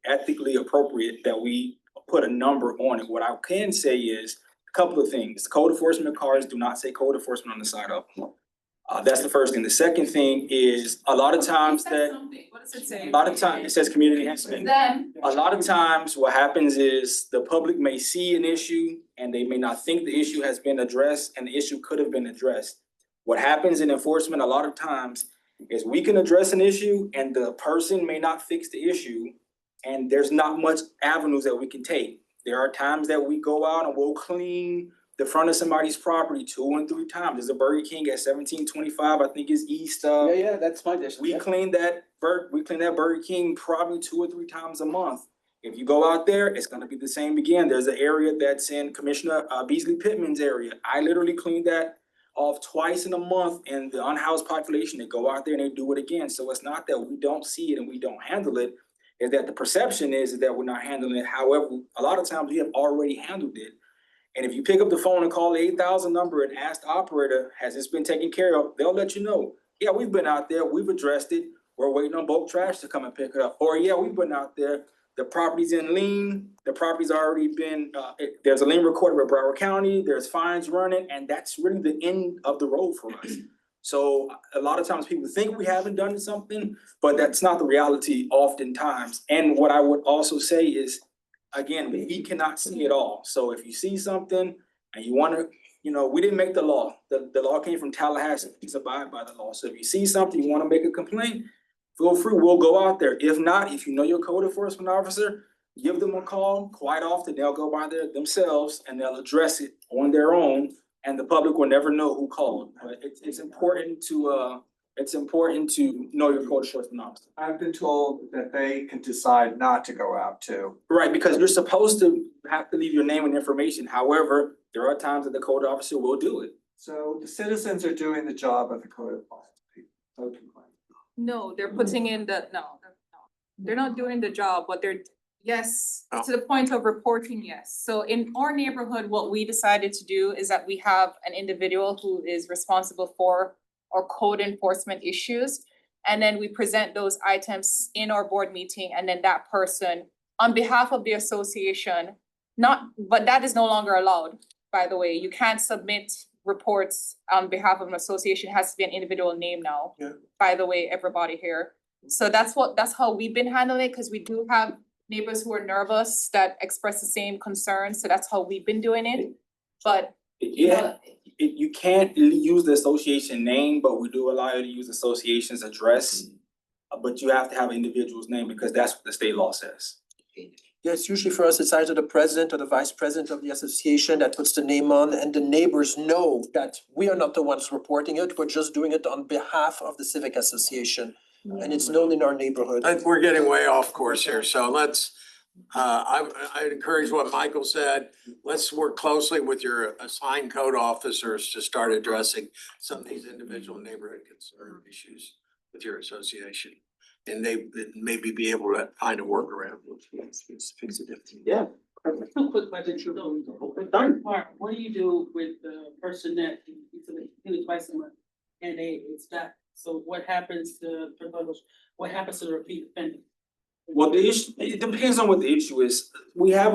ethically appropriate that we put a number on it. What I can say is a couple of things. Code enforcement cars do not say code enforcement on the side of them. That's the first thing. The second thing is a lot of times that, What does it say? a lot of times it says community enhancement. Then, A lot of times what happens is the public may see an issue and they may not think the issue has been addressed and the issue could have been addressed. What happens in enforcement a lot of times is we can address an issue and the person may not fix the issue and there's not much avenues that we can take. There are times that we go out and we'll clean the front of somebody's property 2 and 3 times. There's a Burger King at 1725, I think is east of. Yeah, that's my district. We clean that Burger King probably 2 or 3 times a month. If you go out there, it's gonna be the same again. There's an area that's in Commissioner Beasley Pittman's area. I literally cleaned that off twice in a month, and the unhoused population, they go out there and they do it again. So it's not that we don't see it and we don't handle it, is that the perception is that we're not handling it. However, a lot of times we have already handled it. And if you pick up the phone and call the 8,000 number and ask the operator, has this been taken care of? They'll let you know. Yeah, we've been out there, we've addressed it. We're waiting on bulk trash to come and pick it up. Or yeah, we've been out there, the property's in lien, the property's already been, there's a lien recorded with Broward County, there's fines running, and that's really the end of the road for us. So a lot of times people think we haven't done something, but that's not the reality oftentimes. And what I would also say is, again, we cannot see it all. So if you see something and you wanna, we didn't make the law. The law came from Tallahassee. Please abide by the law. So if you see something, you wanna make a complaint, feel free, we'll go out there. If not, if you know your code enforcement officer, give them a call. Quite often, they'll go by there themselves and they'll address it on their own, and the public will never know who called. It's important to know your code enforcement officer. I've been told that they can decide not to go out too. Right, because you're supposed to have to leave your name and information. However, there are times that the code officer will do it. So the citizens are doing the job of the code enforcement people. no, they're putting in they're not doing the job, but they're, yes, to the point of reporting, yes. So in our neighborhood, what we decided to do is that we have an individual who is responsible for our code enforcement issues. And then we present those items in our board meeting, and then that person, on behalf of the association, but that is no longer allowed, by the way. You can't submit reports on behalf of an association. It has to be an individual name now. Yeah. By the way, everybody here. So that's how we've been handling it, because we do have neighbors who are nervous that express the same concerns. So that's how we've been doing it. But Yeah, you can't use the association name, but we do allow you to use the association's address. But you have to have an individual's name because that's what the state law says. Yes, usually for us, it's either the president or the vice president of the association that puts the name on, and the neighbors know that we are not the ones reporting it, we're just doing it on behalf of the civic association. And it's known in our neighborhood. We're getting way off course here, so let's, I encourage what Michael said. Let's work closely with your assigned code officers to start addressing some of these individual neighborhood concern issues with your association. And they maybe be able to find a workaround. Yeah. Real quick question, the part, what do you do with the person that you twice a month and it's not, so what happens to the repeat offender? Well, the issue, it depends on what the issue is. We have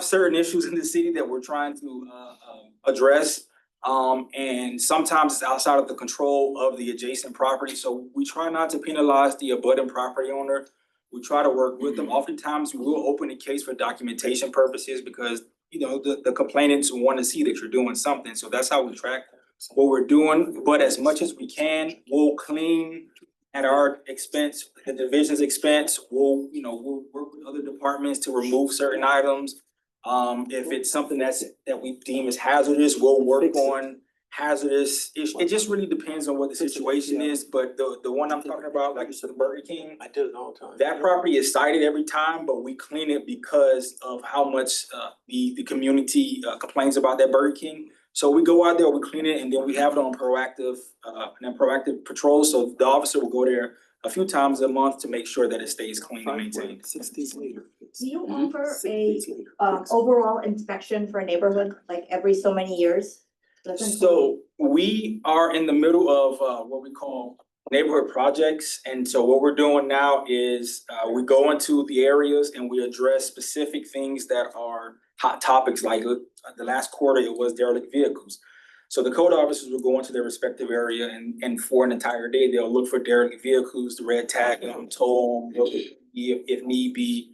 certain issues in the city that we're trying to address. And sometimes it's outside of the control of the adjacent property, so we try not to penalize the abutting property owner. We try to work with them. Oftentimes, we will open a case for documentation purposes because, you know, the complainants want to see that you're doing something, so that's how we track what we're doing. But as much as we can, we'll clean at our expense, the division's expense. We'll work with other departments to remove certain items. If it's something that we deem as hazardous, we'll work on hazardous issues. It just really depends on what the situation is, but the one I'm talking about, like you said, the Burger King, I do it all the time. that property is cited every time, but we clean it because of how much the community complains about that Burger King. So we go out there, we clean it, and then we have it on proactive patrol, so the officer will go there a few times a month to make sure that it stays clean and maintained. 6 days later. Do you offer a overall inspection for a neighborhood, like every so many years? So we are in the middle of what we call neighborhood projects. And so what we're doing now is we go into the areas and we address specific things that are hot topics. Like the last quarter, it was derelict vehicles. So the code officers will go into their respective area and for an entire day, they'll look for derelict vehicles, the red tag them, tow them, if need be.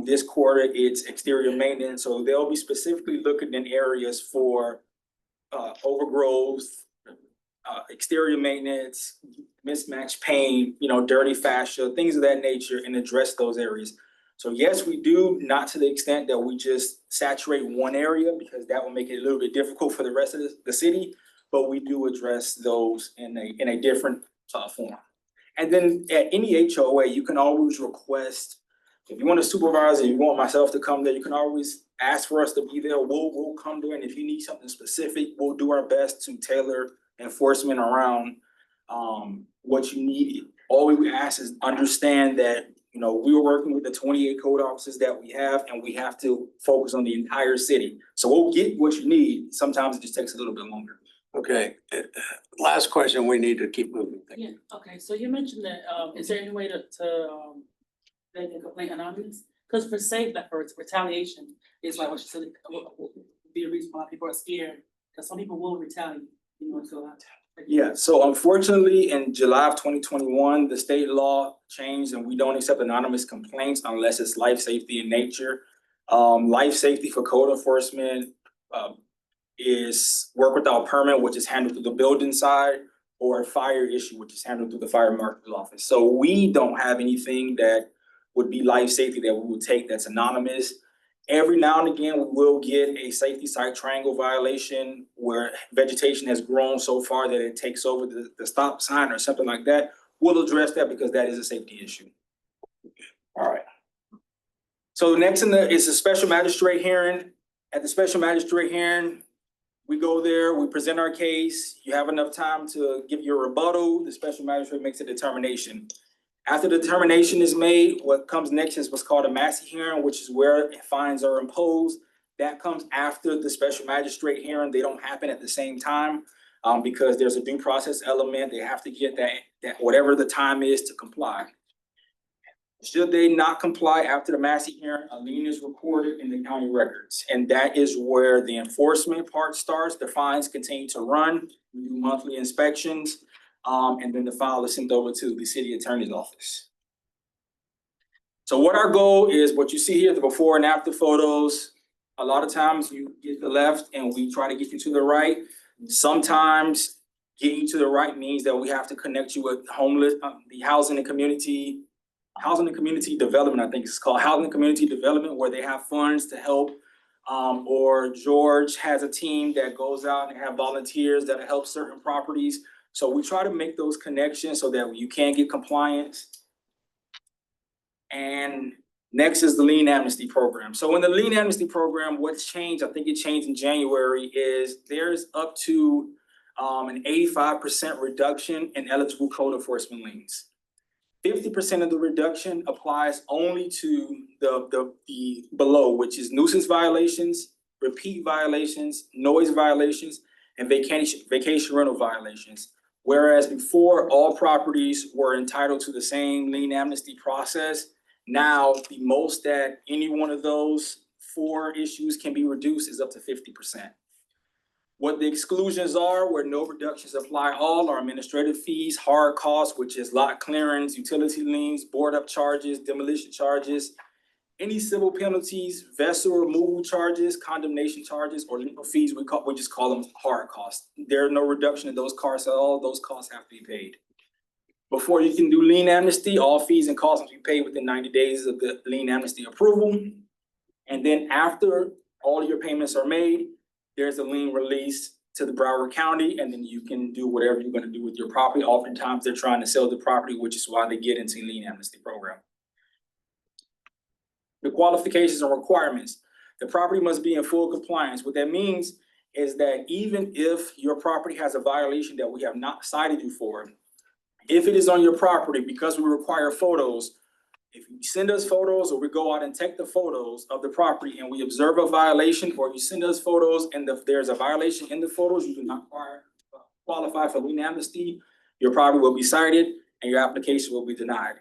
This quarter, it's exterior maintenance. So they'll be specifically looking in areas for overgrowth, exterior maintenance, mismatched paint, dirty fascia, things of that nature, and address those areas. So yes, we do, not to the extent that we just saturate one area because that will make it a little bit difficult for the rest of the city, but we do address those in a different form. And then at any HOA, you can always request, if you want a supervisor, you want myself to come there, you can always ask for us to be there. We'll come there, and if you need something specific, we'll do our best to tailor enforcement around what you need. All we ask is understand that we were working with the 28 code officers that we have, and we have to focus on the entire city. So we'll get what you need. Sometimes it just takes a little bit longer. Okay, last question, we need to keep moving. Yeah, okay, so you mentioned that, is there any way to make a complaint anonymous? Because for for retaliation, it's like what you said, would be a reason why people are scared, because some people will retaliate, so. Yeah, so unfortunately, in July of 2021, the state law changed and we don't accept anonymous complaints unless it's life safety in nature. Life safety for code enforcement is work without permit, which is handled through the building side, or a fire issue, which is handled through the fire marshal's office. So we don't have anything that would be life safety that we would take that's anonymous. Every now and again, we will get a safety site triangle violation where vegetation has grown so far that it takes over the stop sign or something like that. We'll address that because that is a safety issue. All right. So next is a special magistrate hearing. At the special magistrate hearing, we go there, we present our case. You have enough time to give your rebuttal. The special magistrate makes a determination. After the determination is made, what comes next is what's called a Massey hearing, which is where fines are imposed. That comes after the special magistrate hearing. They don't happen at the same time because there's a due process element. They have to get that whatever the time is to comply. Should they not comply after the Massey hearing, a lien is recorded in the county records. And that is where the enforcement part starts. The fines continue to run. We do monthly inspections. And then the file is sent over to the city attorney's office. So what our goal is, what you see here, the before and after photos, A lot of times you get to the left and we try to get you to the right. Sometimes getting to the right means that we have to connect you with the housing and community development, I think it's called housing and community development, where they have funds to help. Or George has a team that goes out and have volunteers that help certain properties. So we try to make those connections so that you can get compliance. And next is the lien amnesty program. So in the lien amnesty program, what's changed, I think it changed in January, is there's up to an 85% reduction in eligible code enforcement liens. 50% of the reduction applies only to the below, which is nuisance violations, repeat violations, noise violations, and vacation rental violations. Whereas before, all properties were entitled to the same lien amnesty process. Now, the most that any one of those 4 issues can be reduced is up to 50%. What the exclusions are, where no reductions apply, all are administrative fees, hard costs, which is lot clearance, utility liens, board up charges, demolition charges, any civil penalties, vessel removal charges, condemnation charges, or legal fees, we just call them hard costs. There are no reduction in those costs at all. Those costs have to be paid. Before you can do lien amnesty, all fees and costs must be paid within 90 days of the lien amnesty approval. And then after all your payments are made, there's a lien release to the Broward County, and then you can do whatever you're gonna do with your property. Oftentimes, they're trying to sell the property, which is why they get into lien amnesty program. The qualifications and requirements. The property must be in full compliance. What that means is that even if your property has a violation that we have not cited you for, if it is on your property, because we require photos, if you send us photos or we go out and take the photos of the property and we observe a violation, or you send us photos and there's a violation in the photos, you do not qualify for lien amnesty, your property will be cited and your application will be denied.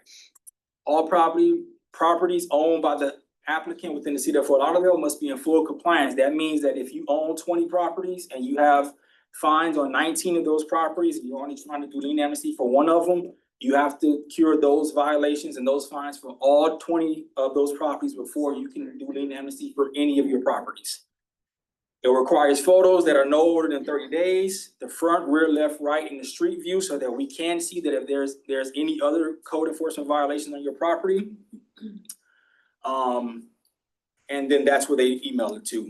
All properties owned by the applicant within the city of Fort Lauderdale must be in full compliance. That means that if you own 20 properties and you have fines on 19 of those properties, and you're only trying to do lien amnesty for 1 of them, you have to cure those violations and those fines for all 20 of those properties before you can do lien amnesty for any of your properties. It requires photos that are no older than 30 days, the front, rear, left, right, and the street view, so that we can see that if there's any other code enforcement violations on your property. And then that's where they email it to.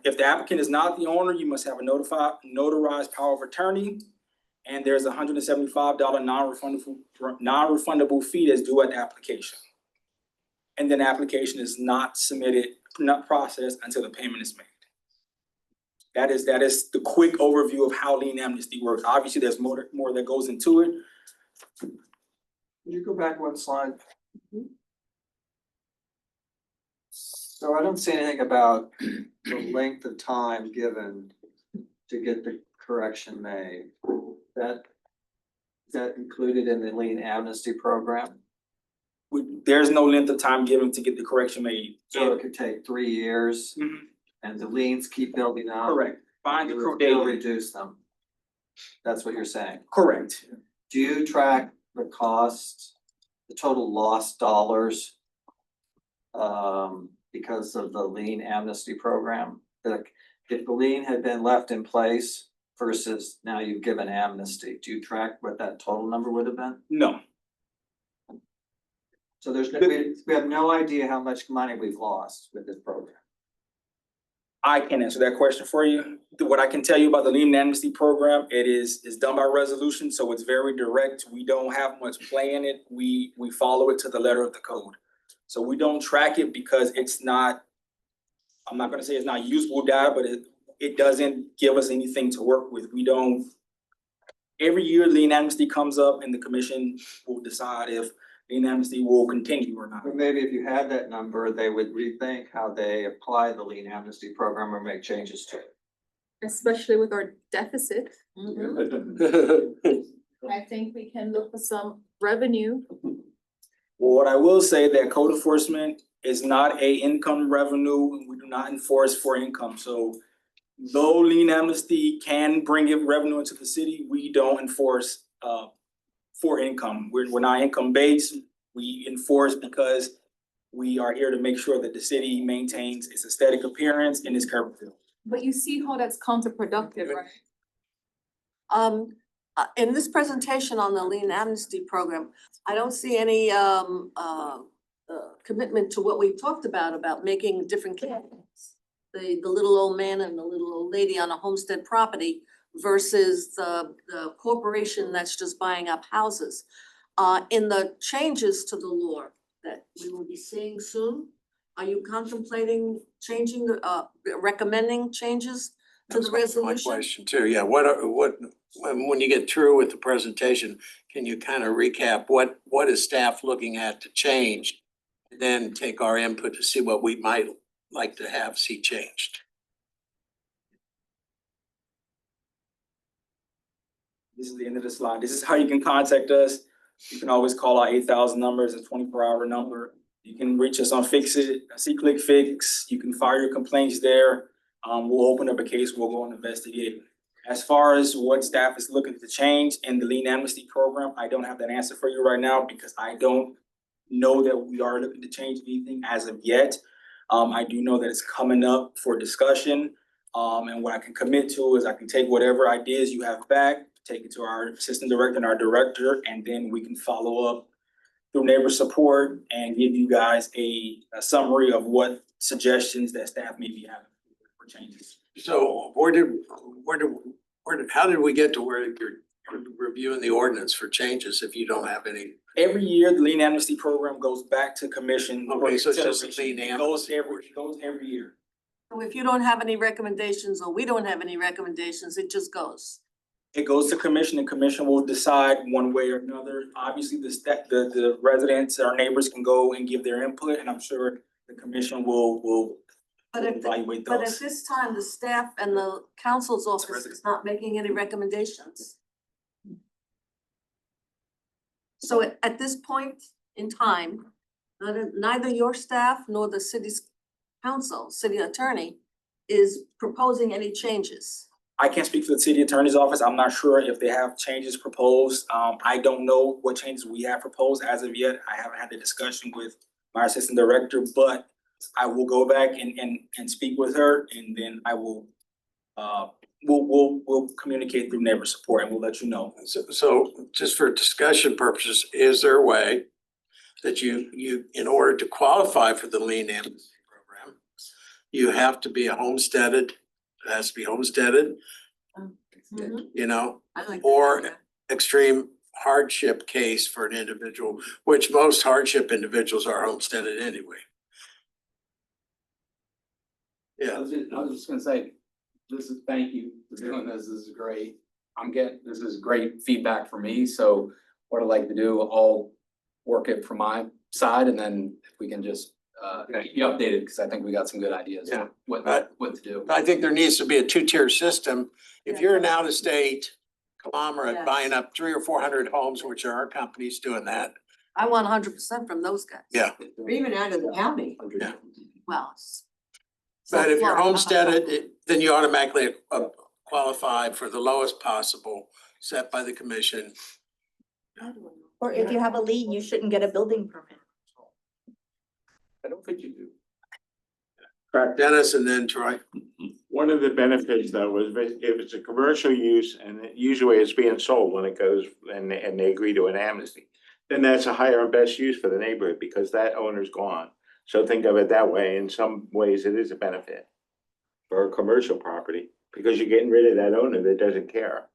If the applicant is not the owner, you must have a notarized power of attorney. And there's a $175 non-refundable fee that's due at the application. And then the application is not processed until the payment is made. That is the quick overview of how lien amnesty works. Obviously, there's more that goes into it. Could you go back 1 slide? So I don't see anything about the length of time given to get the correction made. Is that included in the lien amnesty program? There's no length of time given to get the correction made. So it could take 3 years and the liens keep building up? Correct. Fines accrue They'll daily. reduce them. That's what you're saying? Correct. Do you track the cost, the total lost dollars because of the lien amnesty program? Like, if the lien had been left in place versus now you've given amnesty, do you track what that total number would have been? No. So we have no idea how much money we've lost with this program. I can answer that question for you. What I can tell you about the lien amnesty program, it's done by resolution, so it's very direct. We don't have much play in it. We follow it to the letter of the code. So we don't track it because it's not, I'm not gonna say it's not usable data, but it doesn't give us anything to work with. We don't, every year lien amnesty comes up and the commission will decide if lien amnesty will continue or not. But maybe if you had that number, they would rethink how they apply the lien amnesty program or make changes to it. Especially with our deficit. I think we can look for some revenue. Well, what I will say that code enforcement is not a income revenue. We do not enforce for income. So though lien amnesty can bring in revenue into the city, we don't enforce for income. We're not income based. We enforce because We are here to make sure that the city maintains its aesthetic appearance and its curb appeal. But you see how that's counterproductive, right? In this presentation on the lien amnesty program, I don't see any commitment to what we talked about making different categories. The little old man and the little old lady on a homestead property versus the corporation that's just buying up houses. In the changes to the law that we will be seeing soon, are you contemplating changing recommending changes to the My resolution? question too, yeah, when you get through with the presentation, can you kind of recap what is staff looking at to change? And then take our input to see what we might like to see changed. This is the end of the slide. This is how you can contact us. You can always call our 8,000 number. It's a 24-hour number. You can reach us on Fix It, C-Click Fix. You can file your complaints there. We'll open up a case. We'll go and investigate. As far as what staff is looking to change in the lien amnesty program, I don't have that answer for you right now because I don't know that we are looking to change anything as of yet. I do know that it's coming up for discussion. And what I can commit to is I can take whatever ideas you have back, take it to our assistant director and our director, and then we can follow up through neighbor support and give you guys a summary of what suggestions that staff may be having for changes. So how did we get to where you're reviewing the ordinance for changes if you don't have any? Every year, the lien amnesty program goes back to commission. Okay, so it's just a lien It goes every year. So if you don't have any recommendations or we don't have any recommendations, it just goes. It goes to commission and commission will decide one way or another. Obviously, the residents, our neighbors can go and give their input, and I'm sure the commission will evaluate But at those. this time, the staff and the council's office is not making any recommendations. So at this point in time, neither your staff nor the city's council, city attorney, is proposing any changes. I can't speak for the city attorney's office. I'm not sure if they have changes proposed. I don't know what changes we have proposed as of yet. I haven't had the discussion with my assistant director, but I will go back and speak with her, and then I will we'll communicate through neighbor support and we'll let you know. So just for discussion purposes, is there a way that you, in order to qualify for the lien amnesty program, you have to be homesteaded, it has to be homesteaded, you know, I like that or idea. extreme hardship case for an individual, which most hardship individuals are homesteaded anyway. I was just gonna say, thank you for doing this. This is great. This is great feedback for me. So what I'd like to do, I'll work it from my side and then if we can just keep you updated, because I think we got some good ideas. Yeah. What to do. I think there needs to be a two-tier system. If you're an out-of-state conglomerate Yes. buying up 300 or 400 homes, which are our companies doing that, I want 100% from those guys. yeah. Or even out of the county. Yeah. Well. But if you're homesteaded, then you automatically qualify for the lowest possible set by the commission. Or if you have a lien, you shouldn't get a building permit. I don't think you do. Correct. Dennis and then Troy. One of the benefits though is if it's a commercial use and usually it's being sold when it goes and they agree to an amnesty, then that's a higher and best use for the neighborhood because that owner's gone. So think of it that way. In some ways, it is a benefit for a commercial property because you're getting rid of that owner that doesn't care.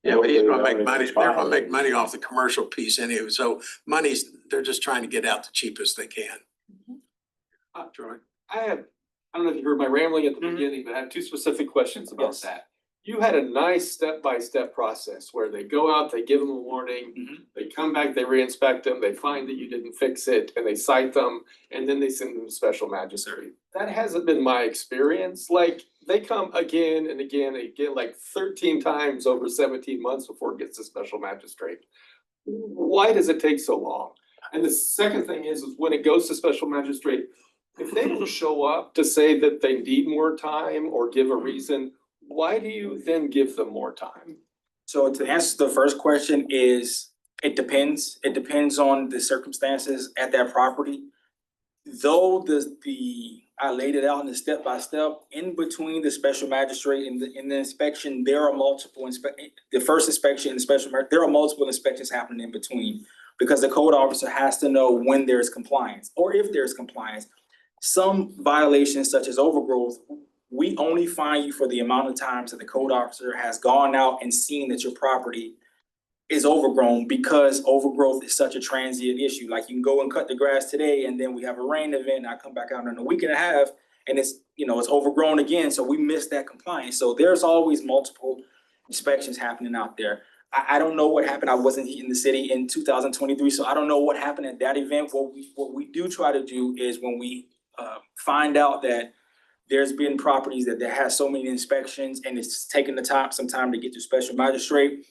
Yeah, but you're gonna make Hopefully the owner money, that's they're gonna buying make money off the commercial piece anyway, so they're just trying to get out the cheapest they can. Troy. I don't know if you heard my rambling at the beginning, but I have two specific questions about Yes. that. You had a nice step-by-step process where they go out, they give them a warning, they come back, they re-inspect them, they find that you didn't fix it, and they cite them, and then they send them to special magistrate. That hasn't been my experience, like, they come again and again and again, like 13 times over 17 months before it gets to special magistrate. Why does it take so long? And the second thing is when it goes to special magistrate, if they don't show up to say that they need more time or give a reason, why do you then give them more time? So to answer the first question is, it depends. It depends on the circumstances at that property. though I laid it out in the step by step, in between the special magistrate and the inspection, there are multiple the first inspection and the special, there are multiple inspections happening in between. Because the code officer has to know when there's compliance, or if there's compliance. Some violations such as overgrowth, we only fine you for the amount of times that the code officer has gone out and seen that your property is overgrown, because overgrowth is such a transient issue. Like, you can go and cut the grass today and then we have a rain event and I come back out in a week and a half and it's, it's overgrown again, so we missed that compliance. So there's always multiple inspections happening out there. I don't know what happened. I wasn't in the city in 2023, so I don't know what happened at that event. What we do try to do is, when we find out that there's been properties that has so many inspections and it's taking some time to get to special magistrate,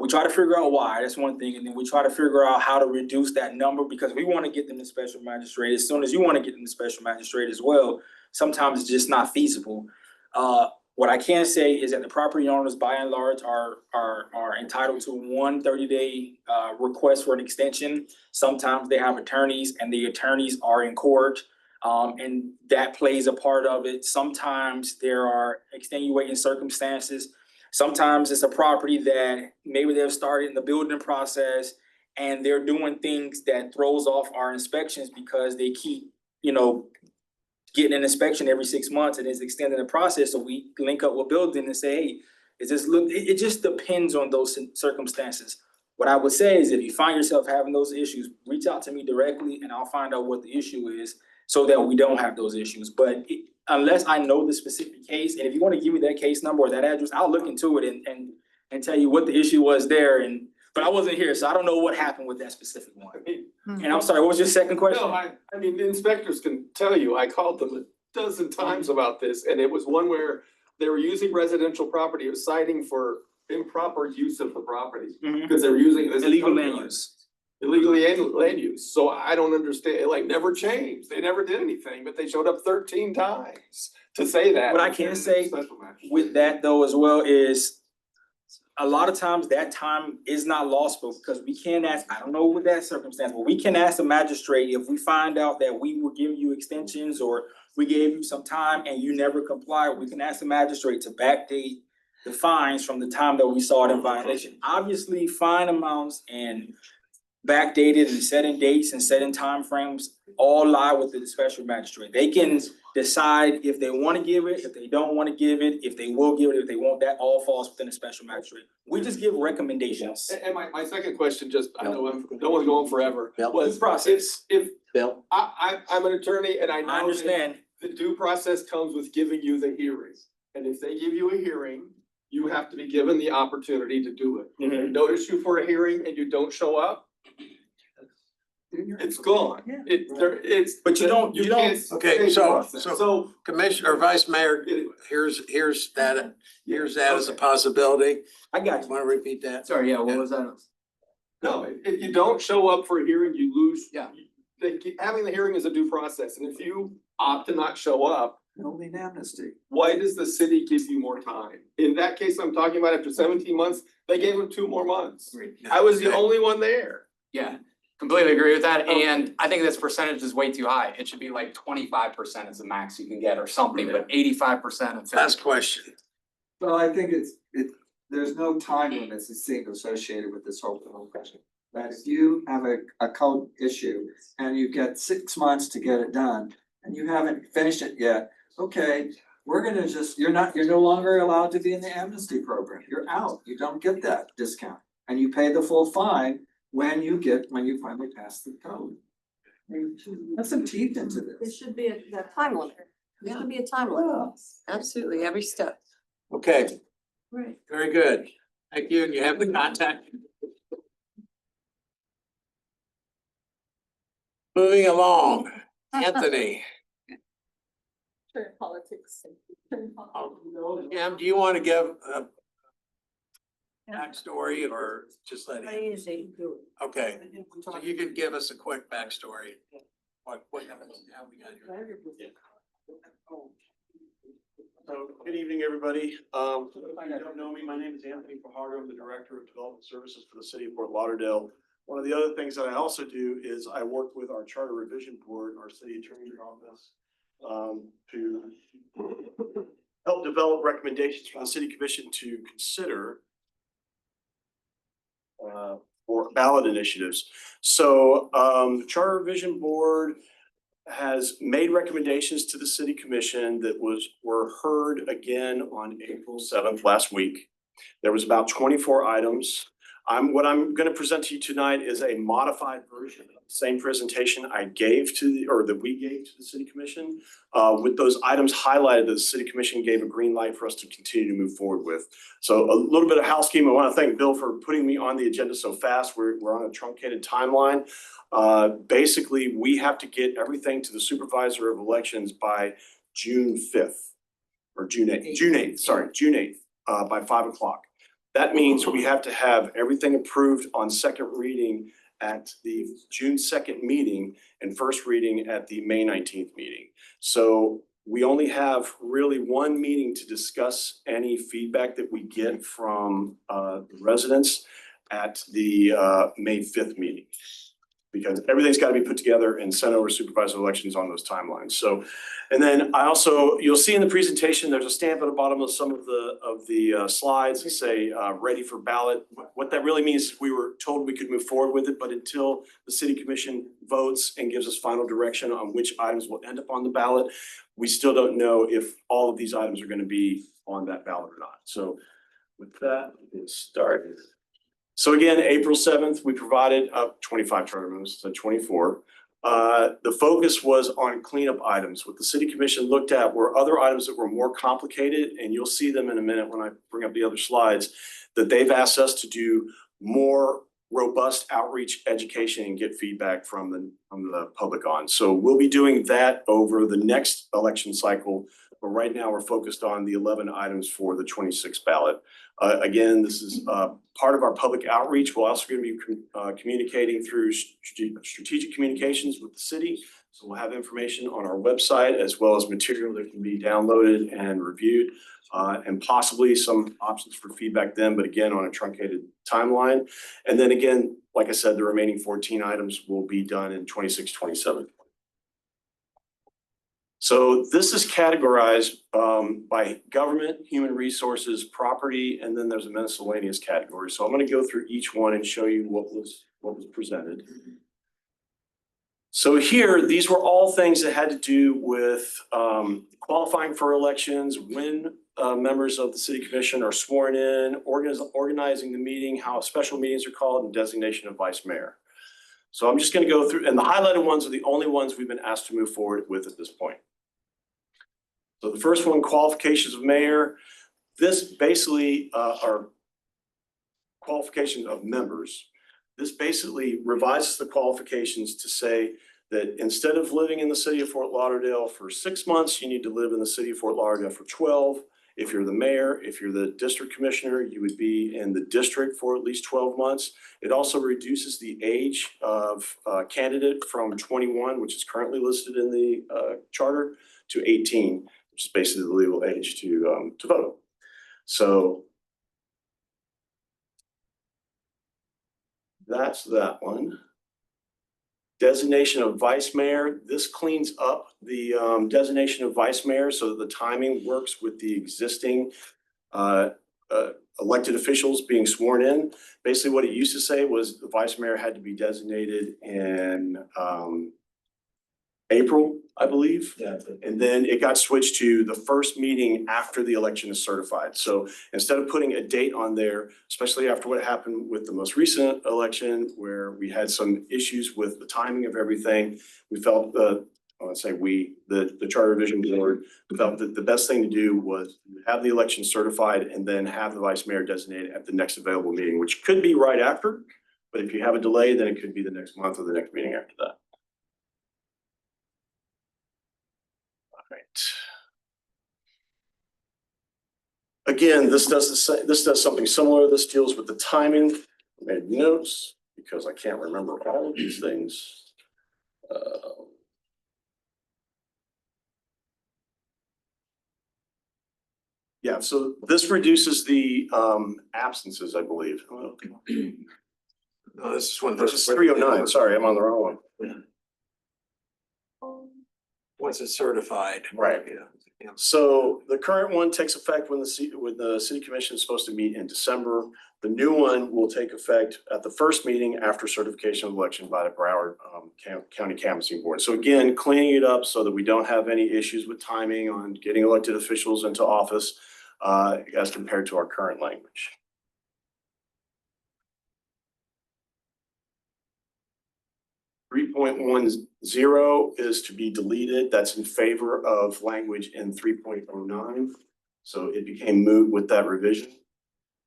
we try to figure out why. That's one thing, and then we try to figure out how to reduce that number, because we want to get them to special magistrate as soon as you want to get them to special magistrate as well. Sometimes it's just not feasible. What I can say is that the property owners, by and large, are entitled to one 30-day request for an extension. Sometimes they have attorneys and the attorneys are in court, and that plays a part of it. Sometimes there are extenuating circumstances. Sometimes it's a property that maybe they've started in the building process and they're doing things that throws off our inspections, because they keep, getting an inspection every 6 months and it's extending the process. So we link up with building and say, hey, it just depends on those circumstances. What I would say is, if you find yourself having those issues, reach out to me directly and I'll find out what the issue is so that we don't have those issues. But unless I know the specific case, and if you want to give me that case number or that address, I'll look into it and tell you what the issue was there. But I wasn't here, so I don't know what happened with that specific one. And I'm sorry, what was your second question? No, I mean, the inspectors can tell you, I called them a dozen times about this, and it was one where they were using residential property, it was citing for improper use of the property. Because they were using it as Illegal land use. Illegally land use, so I don't understand, it like never changed, they never did anything, but they showed up 13 times to say that. What I can say with that though as well is, a lot of times that time is not lost, because we can ask, I don't know what that circumstance, but we can ask the magistrate if we find out that we were giving you extensions or we gave you some time and you never complied, we can ask the magistrate to backdate the fines from the time that we saw it in violation. Obviously, fine amounts and backdated and setting dates and setting timeframes all lie with the special magistrate. They can decide if they want to give it, if they don't want to give it, if they will give it, if they won't. That all falls within the special magistrate. We just give recommendations. And my second question, just, I know no one's going forever, was Process. if Bill. I'm an attorney and I know I understand. that the due process comes with giving you the hearing. And if they give you a hearing, you have to be given the opportunity to do it. If they notice you for a hearing and you don't show up, it's gone. But you don't. Okay, so Commissioner or Vice Mayor, here's that as a possibility. I got you. Want to repeat that? Sorry, yeah, what was that? No, if you don't show up for a hearing, you lose. Yeah. Having the hearing is a due process, and if you opt to not show up, Only an amnesty. why does the city give you more time? In that case, I'm talking about after 17 months, they gave him 2 more months. I was the only one there. Yeah, completely agree with that, and I think this percentage is way too high. It should be like 25% is the max you can get or something, but 85%. Last question. Well, I think there's no time limits that seem associated with this whole question. That if you have a code issue and you get 6 months to get it done and you haven't finished it yet, okay, we're gonna you're no longer allowed to be in the amnesty program. You're out. You don't get that discount. And you pay the full fine when you finally pass the code. I mean, Put some teeth into There this. should be a time limit. There should be a time limit. Absolutely, every step. Okay, Right. very good. Thank you, and you have the contact. Moving along, Anthony. Turn politics. Em, do you want to give a backstory or just let I him? usually do. Okay, so you can give us a quick backstory. What happened, how we got here. So, good evening, everybody. If you don't know me, my name is Anthony Fajardo. I'm the Director of Development Services for the City of Fort Lauderdale. One of the other things that I also do is I work with our charter revision board, our city attorney's office, to help develop recommendations from the city commission to consider for ballot initiatives. So the charter revision board has made recommendations to the city commission that were heard again on April 7th last week. There was about 24 items. What I'm gonna present to you tonight is a modified version of the same presentation I gave that we gave to the city commission, with those items highlighted that the city commission gave a green light for us to continue to move forward with. So a little bit of housekeeping. I wanna thank Bill for putting me on the agenda so fast. We're on a truncated timeline. Basically, we have to get everything to the supervisor of elections by June 5th, or June 8th, by 5 o'clock. That means we have to have everything approved on second reading at the June 2nd meeting and first reading at the May 19th meeting. So we only have really one meeting to discuss any feedback that we get from the residents at the May 5th meeting, because everything's got to be put together and sent over supervisor elections on those timelines. So, and then you'll see in the presentation, there's a stamp at the bottom of some of the slides that say ready for ballot. What that really means is we were told we could move forward with it, but until the city commission votes and gives us final direction on which items will end up on the ballot, we still don't know if all of these items are going to be on that ballot or not. So with that, we'll get started. So again, April 7th, we provided 25 charter amendments, so 24. The focus was on cleanup items. What the city commission looked at were other items that were more complicated, and you'll see them in a minute when I bring up the other slides, that they've asked us to do more robust outreach, education, and get feedback from the public on. So we'll be doing that over the next election cycle, but right now we're focused on the 11 items for the 26 ballot. Again, this is part of our public outreach. We're also going to be communicating through strategic communications with the city. So we'll have information on our website as well as material that can be downloaded and reviewed, and possibly some options for feedback then, but again, on a truncated timeline. And then again, like I said, the remaining 14 items will be done in 26, 27. So this is categorized by government, human resources, property, and then there's a miscellaneous category. So I'm going to go through each one and show you what was presented. So here, these were all things that had to do with qualifying for elections, when members of the city commission are sworn in, organizing the meeting, how special meetings are called, and designation of vice mayor. So I'm just going to go through, and the highlighted ones are the only ones we've been asked to move forward with at this point. So the first one, qualifications of mayor. This basically are qualifications of members. This basically revises the qualifications to say that instead of living in the city of Fort Lauderdale for 6 months, you need to live in the city of Fort Lauderdale for 12. If you're the mayor, if you're the district commissioner, you would be in the district for at least 12 months. It also reduces the age of candidate from 21, which is currently listed in the charter, to 18, which is basically the legal age to vote. So that's that one. Designation of vice mayor. This cleans up the designation of vice mayor so that the timing works with the existing elected officials being sworn in. Basically, what it used to say was the vice mayor had to be designated in April, I believe. Yeah. And then it got switched to the first meeting after the election is certified. So instead of putting a date on there, especially after what happened with the most recent election, where we had some issues with the timing of everything, we felt the Charter Revision Board felt that the best thing to do was have the election certified and then have the vice mayor designated at the next available meeting, which could be right after. But if you have a delay, then it could be the next month or the next meeting after that. Right. Again, this does something similar. This deals with the timing. I made notes because I can't remember all of these things. Yeah, so this reduces the absences, I believe. No, this is one. This is 309. Sorry, I'm on the wrong one. Once it's certified. Right. Yeah. So the current one takes effect when the city commission is supposed to meet in December. The new one will take effect at the first meeting after certification of election by the Broward County Canvassing Board. So again, cleaning it up so that we don't have any issues with timing on getting elected officials into office as compared to our current language. Three point one zero is to be deleted. That's in favor of language in 3.09. So it became moot with that revision.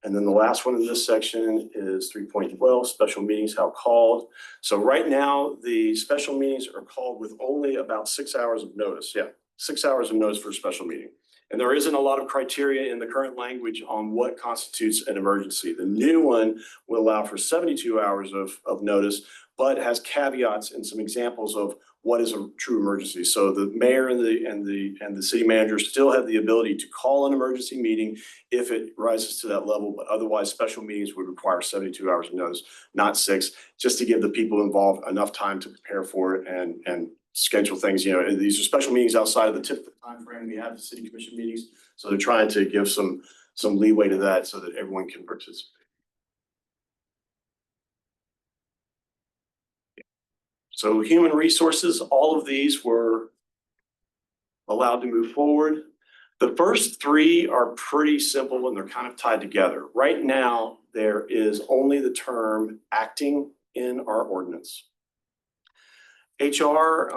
And then the last one in this section is 3.12, special meetings how called. So right now, the special meetings are called with only about 6 hours of notice. Yeah, 6 hours of notice for a special meeting. And there isn't a lot of criteria in the current language on what constitutes an emergency. The new one will allow for 72 hours of notice, but has caveats and some examples of what is a true emergency. So the mayor and the city manager still have the ability to call an emergency meeting if it rises to that level, but otherwise special meetings would require 72 hours of notice, not 6, just to give the people involved enough time to prepare for it and schedule things. You know, these are special meetings outside of the typical timeframe we have the city commission meetings. So they're trying to give some leeway to that so that everyone can participate. So human resources, all of these were allowed to move forward. The first 3 are pretty simple and they're kind of tied together. Right now, there is only the term acting in our ordinance. HR,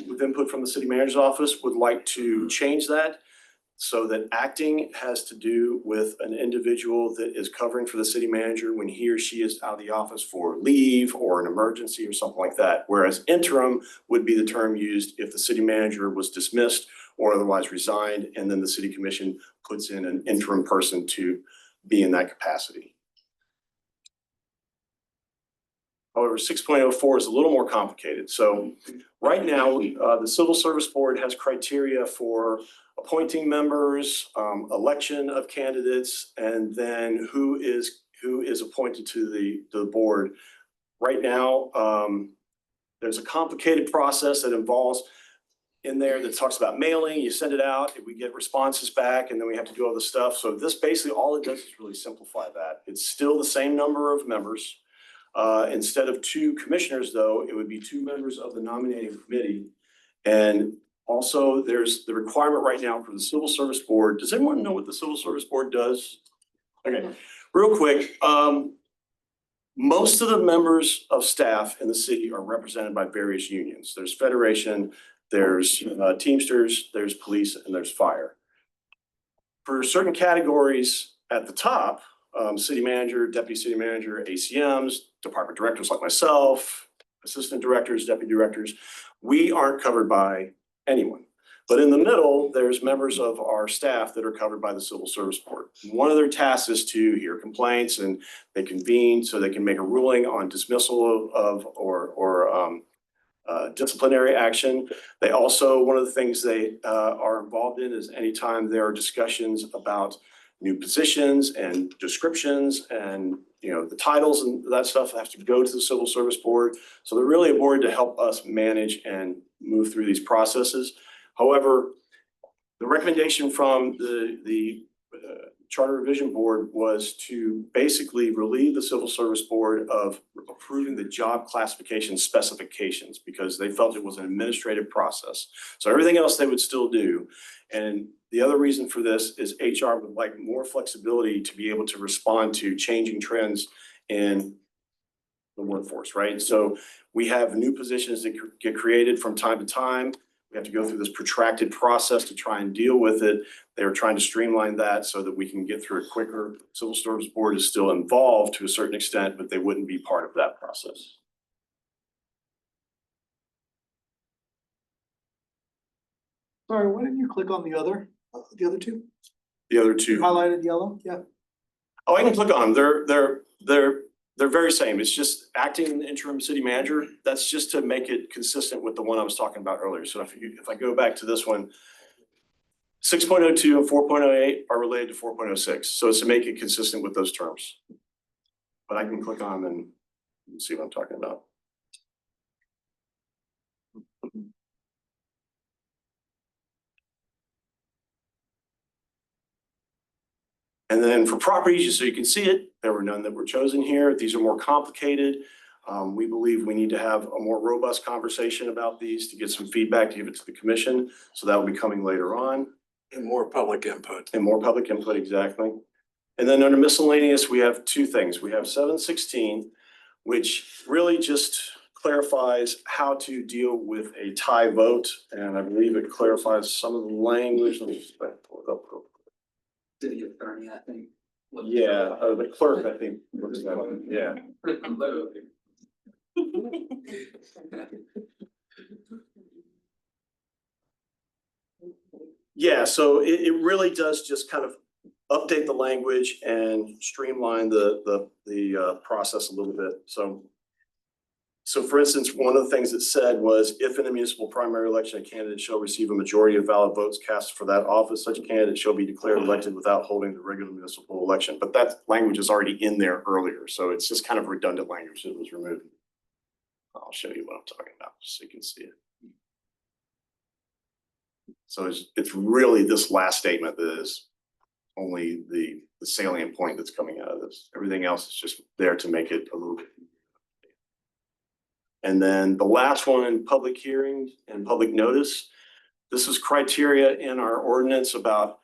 with input from the city manager's office, would like to change that so that acting has to do with an individual that is covering for the city manager when he or she is out of the office for leave or an emergency or something like that. Whereas interim would be the term used if the city manager was dismissed or otherwise resigned, and then the city commission puts in an interim person to be in that capacity. However, 6.04 is a little more complicated. So right now, the Civil Service Board has criteria for appointing members, election of candidates, and then who is appointed to the board. Right now, there's a complicated process that involves in there that talks about mailing. You send it out, we get responses back, and then we have to do all this stuff. So this basically, all it does is really simplify that. It's still the same number of members. Instead of 2 commissioners, though, it would be 2 members of the nominating committee. And also, there's the requirement right now for the Civil Service Board. Does everyone know what the Civil Service Board does? Okay, real quick. Most of the members of staff in the city are represented by various unions. There's Federation, there's Teamsters, there's police, and there's fire. For certain categories at the top, city manager, deputy city manager, ACMs, department directors like myself, assistant directors, deputy directors, we aren't covered by anyone. But in the middle, there's members of our staff that are covered by the Civil Service Board. One of their tasks is to hear complaints, and they convene so they can make a ruling on dismissal of or disciplinary action. They also, one of the things they are involved in is anytime there are discussions about new positions and descriptions and, you know, the titles and that stuff has to go to the Civil Service Board. So they're really a board to help us manage and move through these processes. However, the recommendation from the Charter Revision Board was to basically relieve the Civil Service Board of approving the job classification specifications because they felt it was an administrative process. So everything else they would still do. And the other reason for this is HR would like more flexibility to be able to respond to changing trends in the workforce, right? So we have new positions that get created from time to time. We have to go through this protracted process to try and deal with it. They're trying to streamline that so that we can get through it quicker. Civil Service Board is still involved to a certain extent, but they wouldn't be part of that process. Sorry, why didn't you click on the other two? The other two. Highlighted yellow, yeah. Oh, I can click on them. They're very same. It's just acting interim city manager. That's just to make it consistent with the one I was talking about earlier. So if I go back to this one, 6.02 and 4.08 are related to 4.06. So it's to make it consistent with those terms. But I can click on them and Let's see what I'm talking about. And then for properties, just so you can see it, there were none that were chosen here. These are more complicated. We believe we need to have a more robust conversation about these to get some feedback, to give it to the commission. So that will be coming later on. And more public input. And more public input, exactly. And then under miscellaneous, we have two things. We have 716, which really just clarifies how to deal with a tie vote. And I believe it clarifies some of the language. Let me just pull it up real quick. City attorney, I think. Yeah, the clerk, I think, looks that one, yeah. Yeah, so it really does just kind of update the language and streamline the process a little bit, So for instance, one of the things it said was, if in a municipal primary election, a candidate shall receive a majority of valid votes cast for that office, such a candidate shall be declared elected without holding the regular municipal election. But that language is already in there earlier, so it's just kind of redundant language that was removed. I'll show you what I'm talking about, so you can see it. So it's really this last statement that is only the salient point that's coming out of this. Everything else is just there to make it a little bit. And then the last one in public hearing and public notice. This is criteria in our ordinance about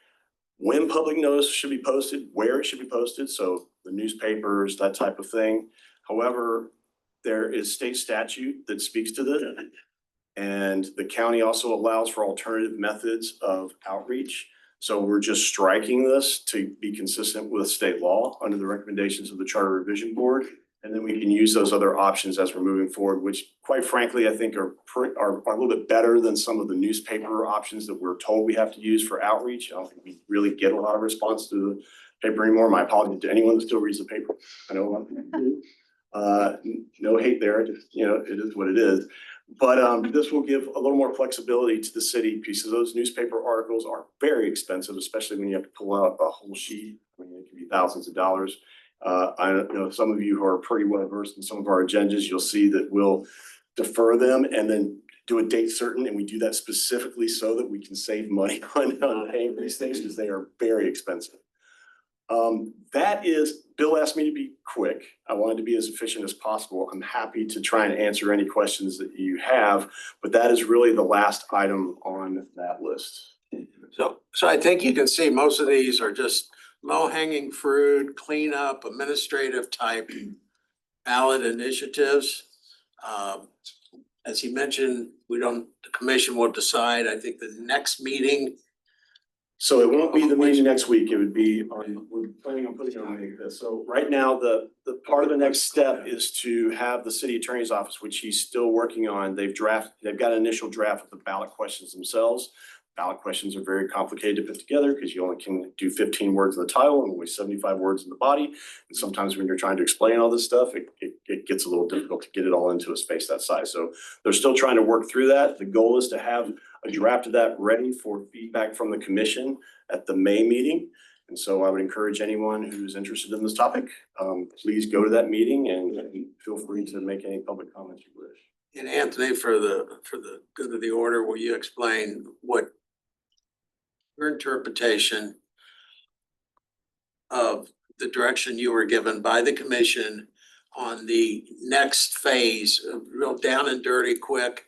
when public notice should be posted, where it should be posted, so the newspapers, that type of thing. However, there is state statute that speaks to this. And the county also allows for alternative methods of outreach. So we're just striking this to be consistent with state law under the recommendations of the Charter Revision Board. And then we can use those other options as we're moving forward, which quite frankly, I think are a little bit better than some of the newspaper options that we're told we have to use for outreach. I don't think we really get a lot of response to the paper anymore. My apologies to anyone that still reads the paper. I know a lot of people do. No hate there, just, it is what it is. But this will give a little more flexibility to the city because those newspaper articles are very expensive, especially when you have to pull out a whole sheet. I mean, it can be thousands of dollars. I know some of you who are pretty well versed in some of our agendas, you'll see that we'll defer them and then do a date certain. And we do that specifically so that we can save money on paying for these things because they are very expensive. Bill asked me to be quick. I wanted to be as efficient as possible. I'm happy to try and answer any questions that you have, but that is really the last item on that list. So I think you can see most of these are just low-hanging fruit, cleanup, administrative type ballot initiatives. As he mentioned, the commission will decide, I think the next meeting. So it won't be the meeting next week. It would be we're planning on putting on this. So right now, the part of the next step is to have the city attorney's office, which he's still working on. They've got an initial draft of the ballot questions themselves. Ballot questions are very complicated to put together because you only can do 15 words in the title and only 75 words in the body. And sometimes when you're trying to explain all this stuff, it gets a little difficult to get it all into a space that size. So they're still trying to work through that. The goal is to have a draft of that ready for feedback from the commission at the May meeting. And so I would encourage anyone who's interested in this topic, please go to that meeting and feel free to make any public comments you wish. And Anthony, for the good of the order, will you explain what your interpretation of the direction you were given by the commission on the next phase of real down and dirty, quick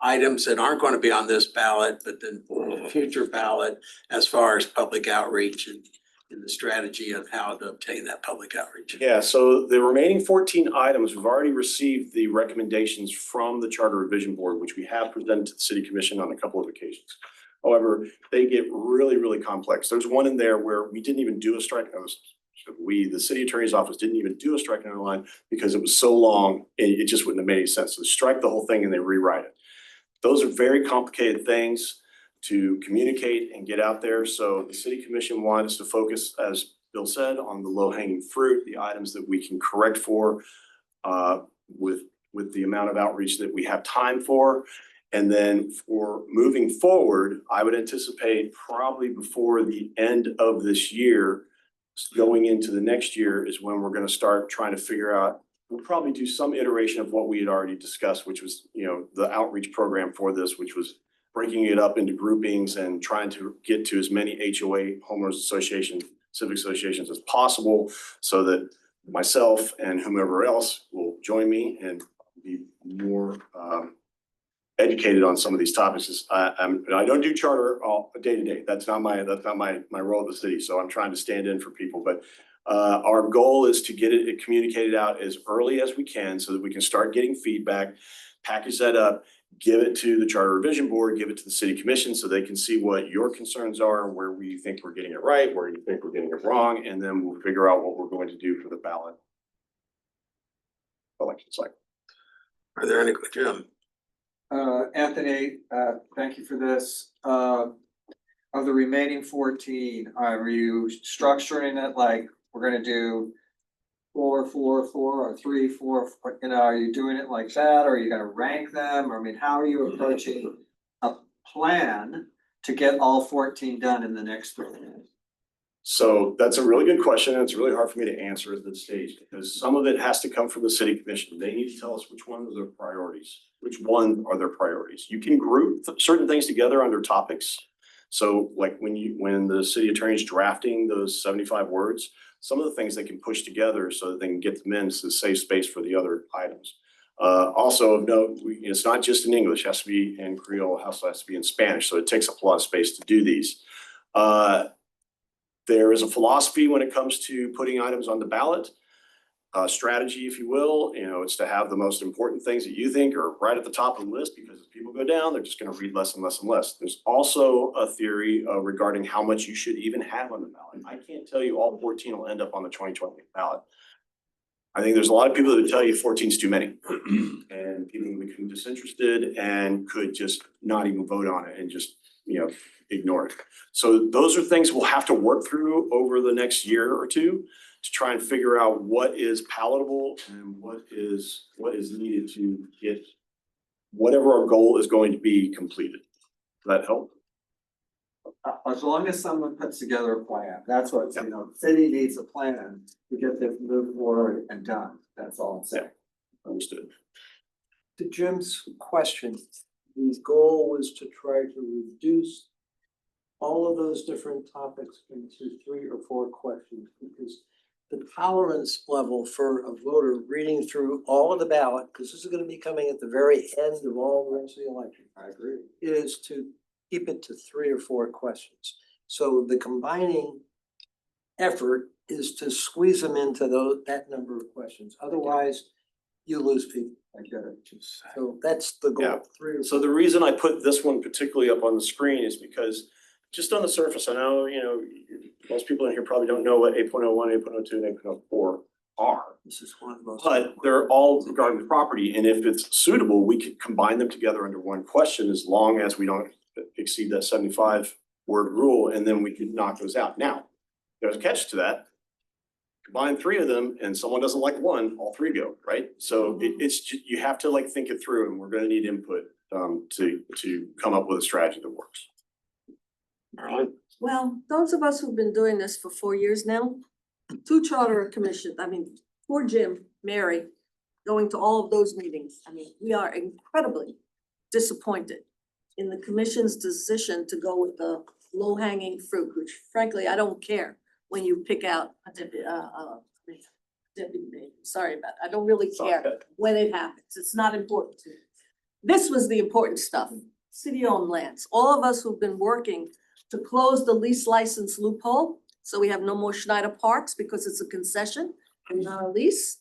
items that aren't going to be on this ballot, but then future ballot as far as public outreach and the strategy of how to obtain that public outreach? Yeah, so the remaining 14 items, we've already received the recommendations from the Charter Revision Board, which we have presented to the City Commission on a couple of occasions. However, they get really, really complex. There's one in there where we didn't even do a strike. The city attorney's office didn't even do a strike and underline because it was so long, it just wouldn't have made any sense. So strike the whole thing and they rewrite it. Those are very complicated things to communicate and get out there. So the City Commission wanted us to focus, as Bill said, on the low-hanging fruit, the items that we can correct for with the amount of outreach that we have time for. And then for moving forward, I would anticipate probably before the end of this year, going into the next year is when we're going to start trying to figure out we'll probably do some iteration of what we had already discussed, which was, the outreach program for this, which was breaking it up into groupings and trying to get to as many HOA, homeowners association, civic associations as possible, so that myself and whomever else will join me and be more educated on some of these topics. I don't do charter all day to day. That's not my role at the city. So I'm trying to stand in for people, but our goal is to get it communicated out as early as we can so that we can start getting feedback, package that up, give it to the Charter Revision Board, give it to the City Commission so they can see what your concerns are, where we think we're getting it right, where you think we're getting it wrong, and then we'll figure out what we're going to do for the ballot election cycle. Are there any, Jim? Anthony, thank you for this. Of the remaining 14, are you structuring it like we're gonna do 4, 4, 4, or 3, 4, are you doing it like that, or are you gonna rank them? I mean, how are you approaching a plan to get all 14 done in the next 3 minutes? So that's a really good question, and it's really hard for me to answer at this stage, because some of it has to come from the City Commission. They need to tell us which one are their priorities. Which one are their priorities? You can group certain things together under topics. So like when the city attorney is drafting those 75 words, some of the things they can push together so that they can get them in to save space for the other items. Also of note, it's not just in English, it has to be in Creole, it also has to be in Spanish, so it takes up a lot of space to do these. There is a philosophy when it comes to putting items on the ballot. Strategy, if you will, it's to have the most important things that you think are right at the top of the list, because as people go down, they're just going to read less and less and less. There's also a theory regarding how much you should even have on the ballot. I can't tell you all 14 will end up on the 2020 ballot. I think there's a lot of people that would tell you 14 is too many, and people would become disinterested and could just not even vote on it and just, ignore it. So those are things we'll have to work through over the next year or two to try and figure out what is palatable and what is needed to get whatever our goal is going to be completed. Does that help? As long as someone puts together a plan, that's what, the city needs a plan to get this moved forward and done. That's all I'm saying. Understood. To Jim's question, the goal was to try to reduce all of those different topics into 3 or 4 questions, because the tolerance level for a voter reading through all of the ballot, because this is going to be coming at the very end of all the rest of the election. I agree. Is to keep it to 3 or 4 questions. So the combining effort is to squeeze them into that number of questions. Otherwise, you lose people. I get it. So that's the goal. Yeah. 3 or 4. So the reason I put this one particularly up on the screen is because just on the surface, I know, most people in here probably don't know what 8.01, 8.02, and 8.04 are. This is one of the most. But they're all regarding property, and if it's suitable, we could combine them together under one question as long as we don't exceed that 75-word rule, and then we could knock those out. Now, there's a catch to that. Combine 3 of them and someone doesn't like one, all 3 go, right? So you have to think it through, and we're gonna need input to come up with a strategy that works. Alright. Well, those of us who've been doing this for 4 years now, 2 charter commissions, poor Jim, Mary, going to all of those meetings. We are incredibly disappointed in the commission's decision to go with the low-hanging fruit, which frankly, I don't care when you pick out a deputy mayor. Sorry about that. I don't really care when it happens. It's not important to me. This was the important stuff. City-owned lands. All of us who've been working to close the lease license loophole, so we have no more Schneider Parks because it's a concession and not a lease.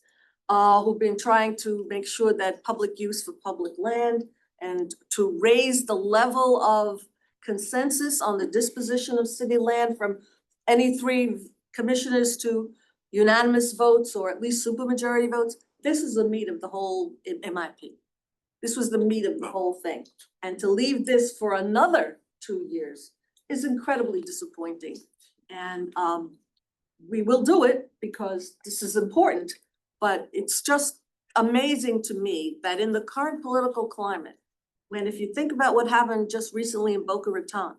Who've been trying to make sure that public use for public land and to raise the level of consensus on the disposition of city land from any 3 commissioners to unanimous votes or at least supermajority votes. This is the meat of the whole, in my opinion. This was the meat of the whole thing. And to leave this for another 2 years is incredibly disappointing. And we will do it because this is important, but it's just amazing to me that in the current political climate, when if you think about what happened just recently in Boca Raton,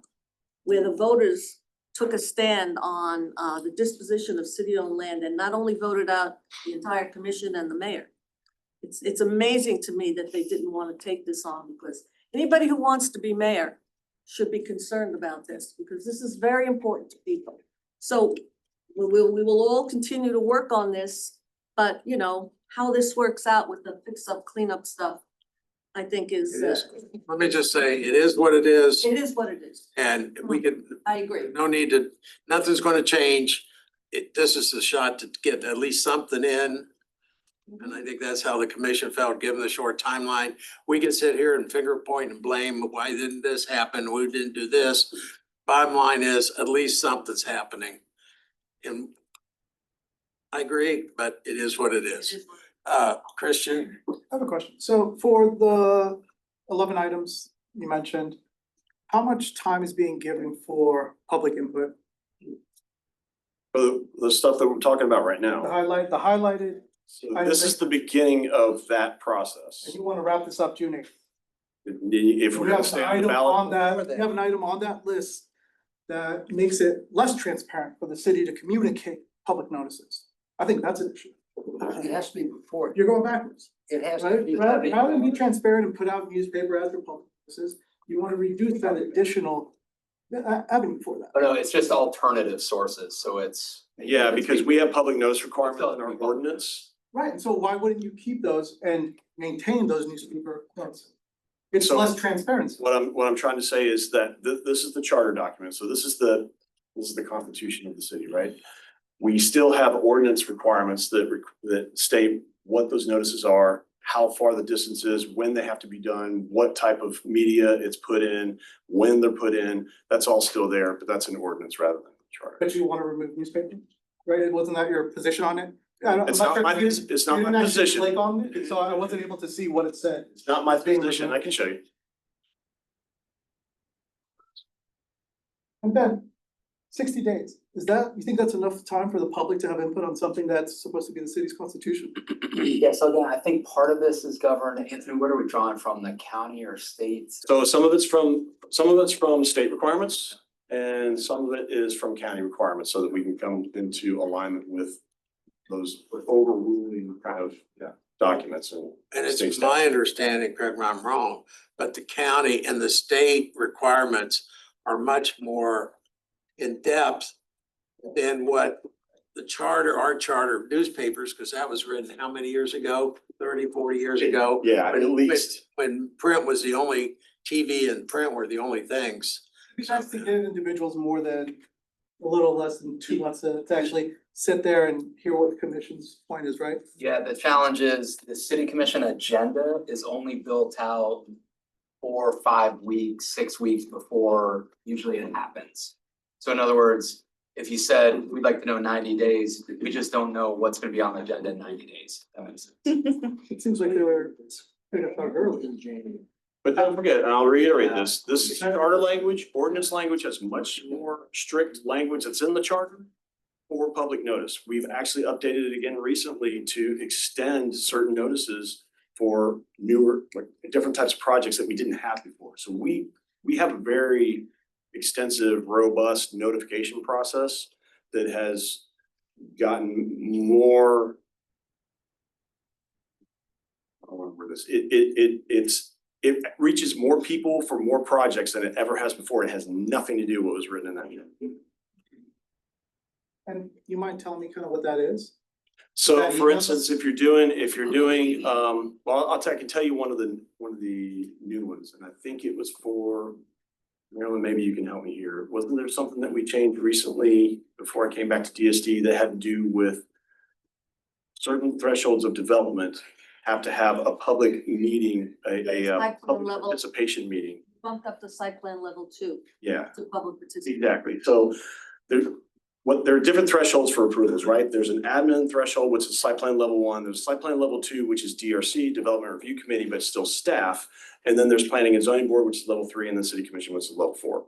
where the voters took a stand on the disposition of city-owned land and not only voted out the entire commission and the mayor, It's amazing to me that they didn't wanna take this on, because anybody who wants to be mayor should be concerned about this, because this is very important to people. So we will all continue to work on this, but you know, how this works out with the fix up, cleanup stuff, I think It is. Let me just say, it is what it is, it is what it is. and we can, I agree. no need to, nothing's gonna change. This is a shot to get at least something in. And I think that's how the commission felt, given the short timeline. We can sit here and finger point and blame, why didn't this happen? We didn't do this. Bottom line is, at least something's happening. And I agree, but it is what it is. Christian? I have a question. So for the 11 items you mentioned, how much time is being given for public input? For the stuff that we're talking about right The now. highlighted, So this is the beginning of that process. and you wanna wrap this up June 8th. If we're We gonna have stay an on the item ballot. on that, we have an item on that list that makes it less transparent for the city to communicate public notices. I think that's an issue. It has to be before. You're going backwards. It has to Right? be. Rather than be transparent and put out newspaper ads for public notices, you wanna reduce that additional avenue for that. Oh, no, it's just alternative sources, so it's. Yeah, because we have public notice requirements in our ordinance. Right, and so why wouldn't you keep those and maintain those newspaper notices? It's So- less transparency. What I'm trying to say is that this is the charter document, so this is the constitution of the city, right? We still have ordinance requirements that state what those notices are, how far the distance is, when they have to be done, what type of media it's put in, when they're put in, that's all still there, but that's an ordinance rather than a charter. But you wanna remove newspaper, right? Wasn't that your position on it? It's not my position. Click on it, so I wasn't able to see what it said. It's not my position, I can show you. And then, 60 days, you think that's enough time for the public to have input on something that's supposed to be the city's constitution? Yeah, so again, I think part of this is governed, Anthony, what are we drawing from, the county or states? So some of it's from state requirements and some of it is from county requirements so that we can come into alignment with those overruling kind of documents and. And state it's my understanding, correct me if I'm wrong, but the county and the state requirements are much more in depth than what the charter, our charter of newspapers, because that was written how many years ago? 30, 40 years ago? Yeah, at least. When print was the only, TV and print were the only things. It's nice to give individuals more than a little less than 2 months to actually sit there and hear what the commission's point is, right? Yeah, the challenge is the city commission agenda is only built out 4 or 5 weeks, 6 weeks before usually it happens. So in other words, if you said, we'd like to know 90 days, we just don't know what's gonna be on the agenda in 90 days. That makes sense. It seems like they were figured out early. But don't forget, and I'll reiterate this charter language, ordinance language has much more strict language that's in the charter for public notice. We've actually updated it again recently to extend certain notices for newer, like different types of projects that we didn't have before. So we have a very extensive, robust notification process that has gotten more. I don't remember this. It reaches more people for more projects than it ever has before. It has nothing to do with what was written in that. And you mind telling me kind of what that is? So That for email? instance, if you're doing, well, I can tell you one of the new ones, and I think it was for, Marilyn, maybe you can help me here. Wasn't there something that we changed recently before I came back to DSD that had to do with certain thresholds of development have to have a public meeting, a Site plan public level. participation meeting? Bumped up the site plan level 2 Yeah. to public participation. Exactly, so there are different thresholds for approvals, right? There's an admin threshold, which is site plan level 1, there's site plan level 2, which is DRC, Development Review Committee, but still staff. And then there's planning and zoning board, which is level 3, and then city commission, which is level 4.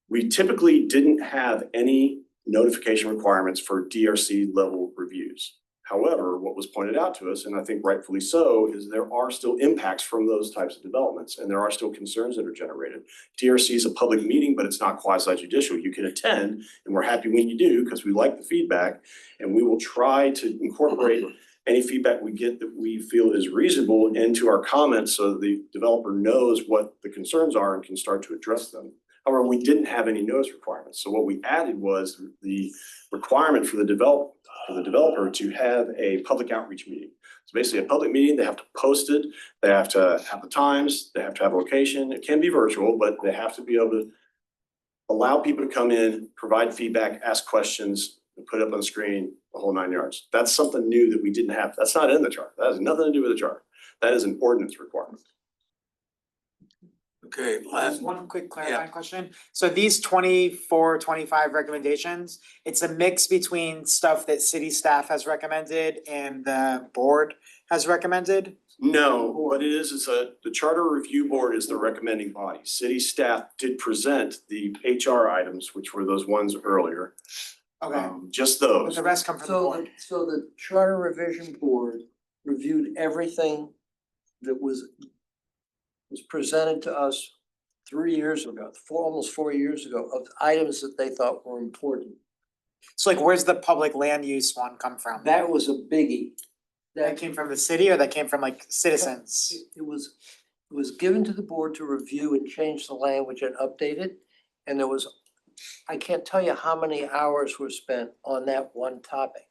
We typically didn't have any notification requirements for DRC level reviews. However, what was pointed out to us, and I think rightfully so, is there are still impacts from those types of developments, and there are still concerns that are generated. DRC is a public meeting, but it's not quasi judicial. You can attend, and we're happy when you do, because we like the feedback, and we will try to incorporate any feedback we get that we feel is reasonable into our comments so the developer knows what the concerns are and can start to address them. However, we didn't have any notice requirements. So what we added was the requirement for the developer to have a public outreach meeting. So basically a public meeting, they have to post it, they have to have the times, they have to have a location. It can be virtual, but they have to be able to allow people to come in, provide feedback, ask questions, and put it up on the screen, the whole 9 yards. That's something new that we didn't have. That's not in the chart. That has nothing to do with the chart. That is an ordinance requirement. Okay, Just one quick clarifying question. So these 24, 25 recommendations, it's a mix between stuff that city staff has recommended and the board has recommended? No, what it is the charter review board is the recommending body. City staff did present the HR items, which were those ones earlier. Okay. Just But those. the rest come from the board. So the charter revision board reviewed everything that was presented to us 3 years ago, almost 4 years ago, of items that they thought were important. So like, where's the public land use one come from? That was a biggie. That came from the city or that came from like citizens? It was given to the board to review and change the language and update it. And there was, I can't tell you how many hours were spent on that one topic.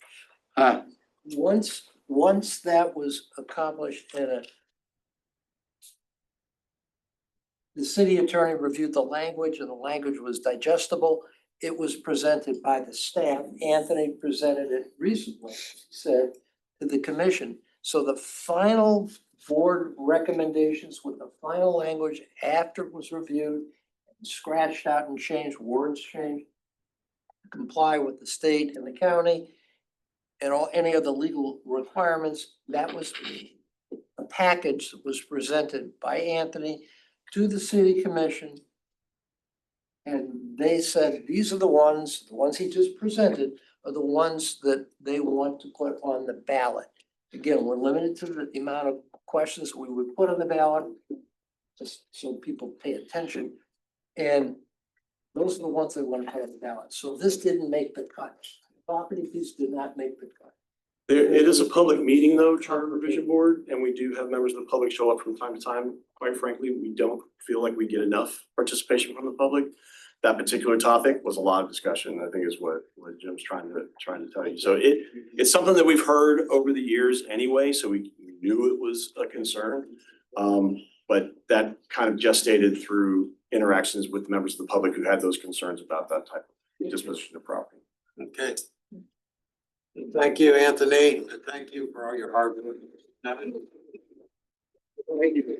Once that was accomplished and the city attorney reviewed the language and the language was digestible, it was presented by the staff. Anthony presented it recently, he said, to the commission. So the final board recommendations with the final language after it was reviewed, scratched out and changed, words changed, comply with the state and the county and any of the legal requirements, that was a package that was presented by Anthony to the city commission. And they said, these are the ones he just presented are the ones that they want to put on the ballot. Again, we're limited to the amount of questions we would put on the ballot, just so people pay attention. And those are the ones they want to put on the ballot. So this didn't make the cut. The property piece did not make the cut. It is a public meeting though, charter revision board, and we do have members of the public show up from time to time. Quite frankly, we don't feel like we get enough participation from the public. That particular topic was a lot of discussion, I think is what Jim's trying to tell you. So it's something that we've heard over the years anyway, so we knew it was a concern. But that kind of gestated through interactions with members of the public who had those concerns about that type of disposition of property. Okay. Thank you, Anthony, and thank you for all your hard work.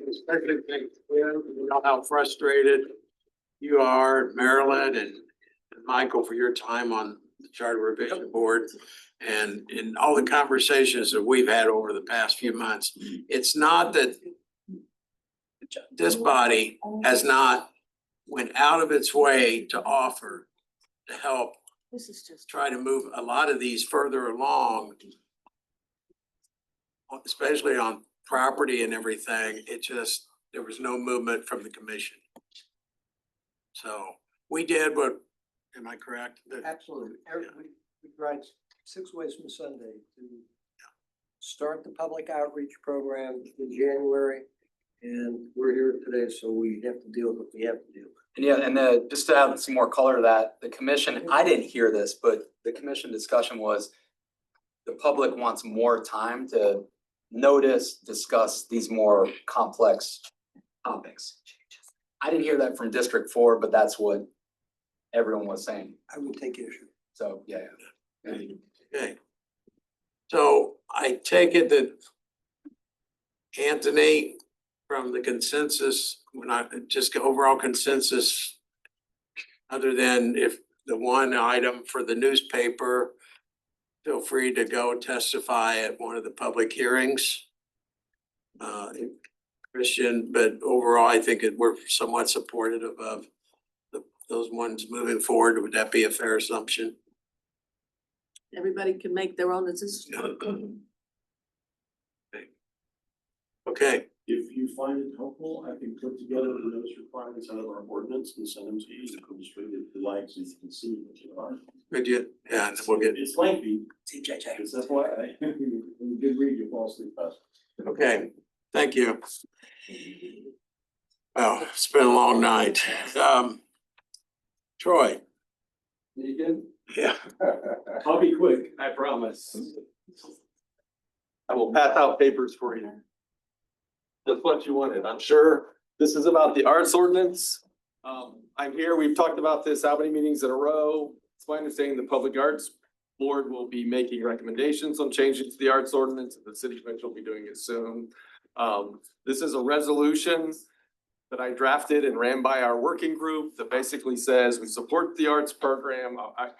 Especially thanks, you know how frustrated you are, Marilyn and Michael, for your time on the Charter Revision Board. And in all the conversations that we've had over the past few months, it's not that this body has not went out of its way to offer to help try to move a lot of these further along, especially on property and everything. It just, there was no movement from the commission. So we did what, am I correct? Absolutely. We tried 6 ways from Sunday to start the public outreach program in January. And we're here today, so we have to deal with what we have to deal with. And yeah, and just to add some more color to that, the commission, I didn't hear this, but the commission discussion was the public wants more time to notice, discuss these more complex topics. I didn't hear that from District 4, but that's what everyone was saying. I would take issue. So, yeah. Okay. So I take it that Anthony, from the consensus, we're not just overall consensus, other than if the one item for the newspaper, feel free to go testify at one of the public hearings. Christian, but overall, I think we're somewhat supportive of those ones moving forward. Would that be a fair assumption? Everybody can make their own decision. Okay. If you find it helpful, I can put together the notice requirements out of our ordinance and send them to you. You can distribute it if you like, so you can see what you are. Good, yeah, and we'll get, It's lengthy, TJJ. it's FYI. When you did read, you fall asleep fast. okay, thank you. Well, it's been a long night. Troy, You good? yeah, I'll be quick, I promise. I will pass out papers for you. That's what you wanted, I'm sure. This is about the arts ordinance. I'm here, we've talked about this how many meetings in a row. It's my understanding the Public Arts Board will be making recommendations on changes to the arts ordinance. The city commission will be doing it soon. This is a resolution that I drafted and ran by our working group that basically says we support the arts program.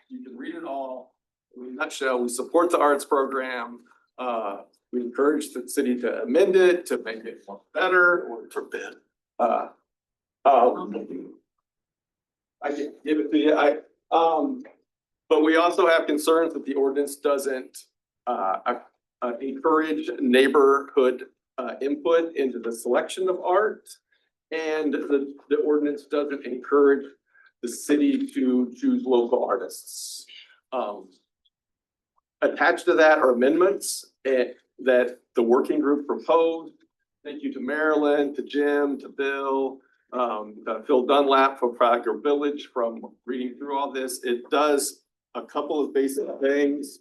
You can read it all. In a nutshell, we support the arts program. We encourage the city to amend it, to make it more better or forbid. I can give it to you. But we also have concerns that the ordinance doesn't encourage neighborhood input into the selection of art. And the ordinance doesn't encourage the city to choose local artists. Attached to that are amendments that the working group proposed. Thank you to Marilyn, to Jim, to Bill, Phil Dunlap from Prager Village from reading through all this. It does a couple of basic things.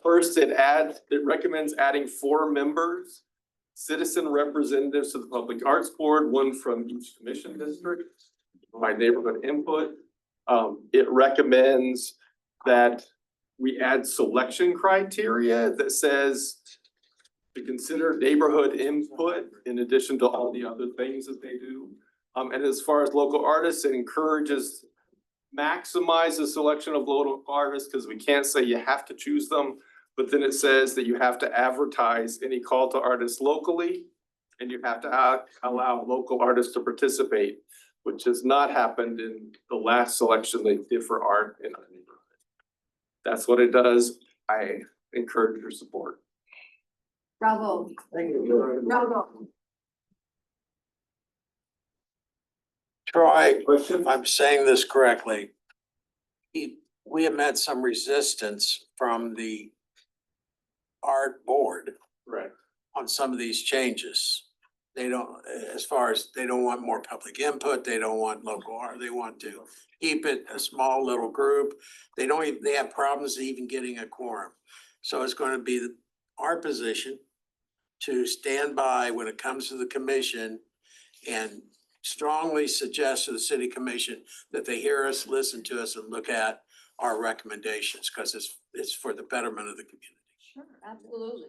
First, it recommends adding 4 members, citizen representatives to the Public Arts Board, 1 from each commission district, by neighborhood input. It recommends that we add selection criteria that says to consider neighborhood input in addition to all the other things that they do. And as far as local artists, it maximize the selection of local artists, because we can't say you have to choose them, but then it says that you have to advertise any call to artists locally, and you have to allow local artists to participate, which has not happened in the last selection they did for art in our neighborhood. That's what it does. I encourage your support. Bravo. Thank you. Bravo. Troy, if I'm saying this correctly, we have met some resistance from the art board. Right. On some of these changes. They don't, as far as, they don't want more public input, they don't want local art, they want to keep it a small little group. They don't even, they have problems even getting a quorum. So it's going to be our position to stand by when it comes to the commission and strongly suggest to the city commission that they hear us, listen to us, and look at our recommendations, because it's for the betterment of the community. Sure, absolutely.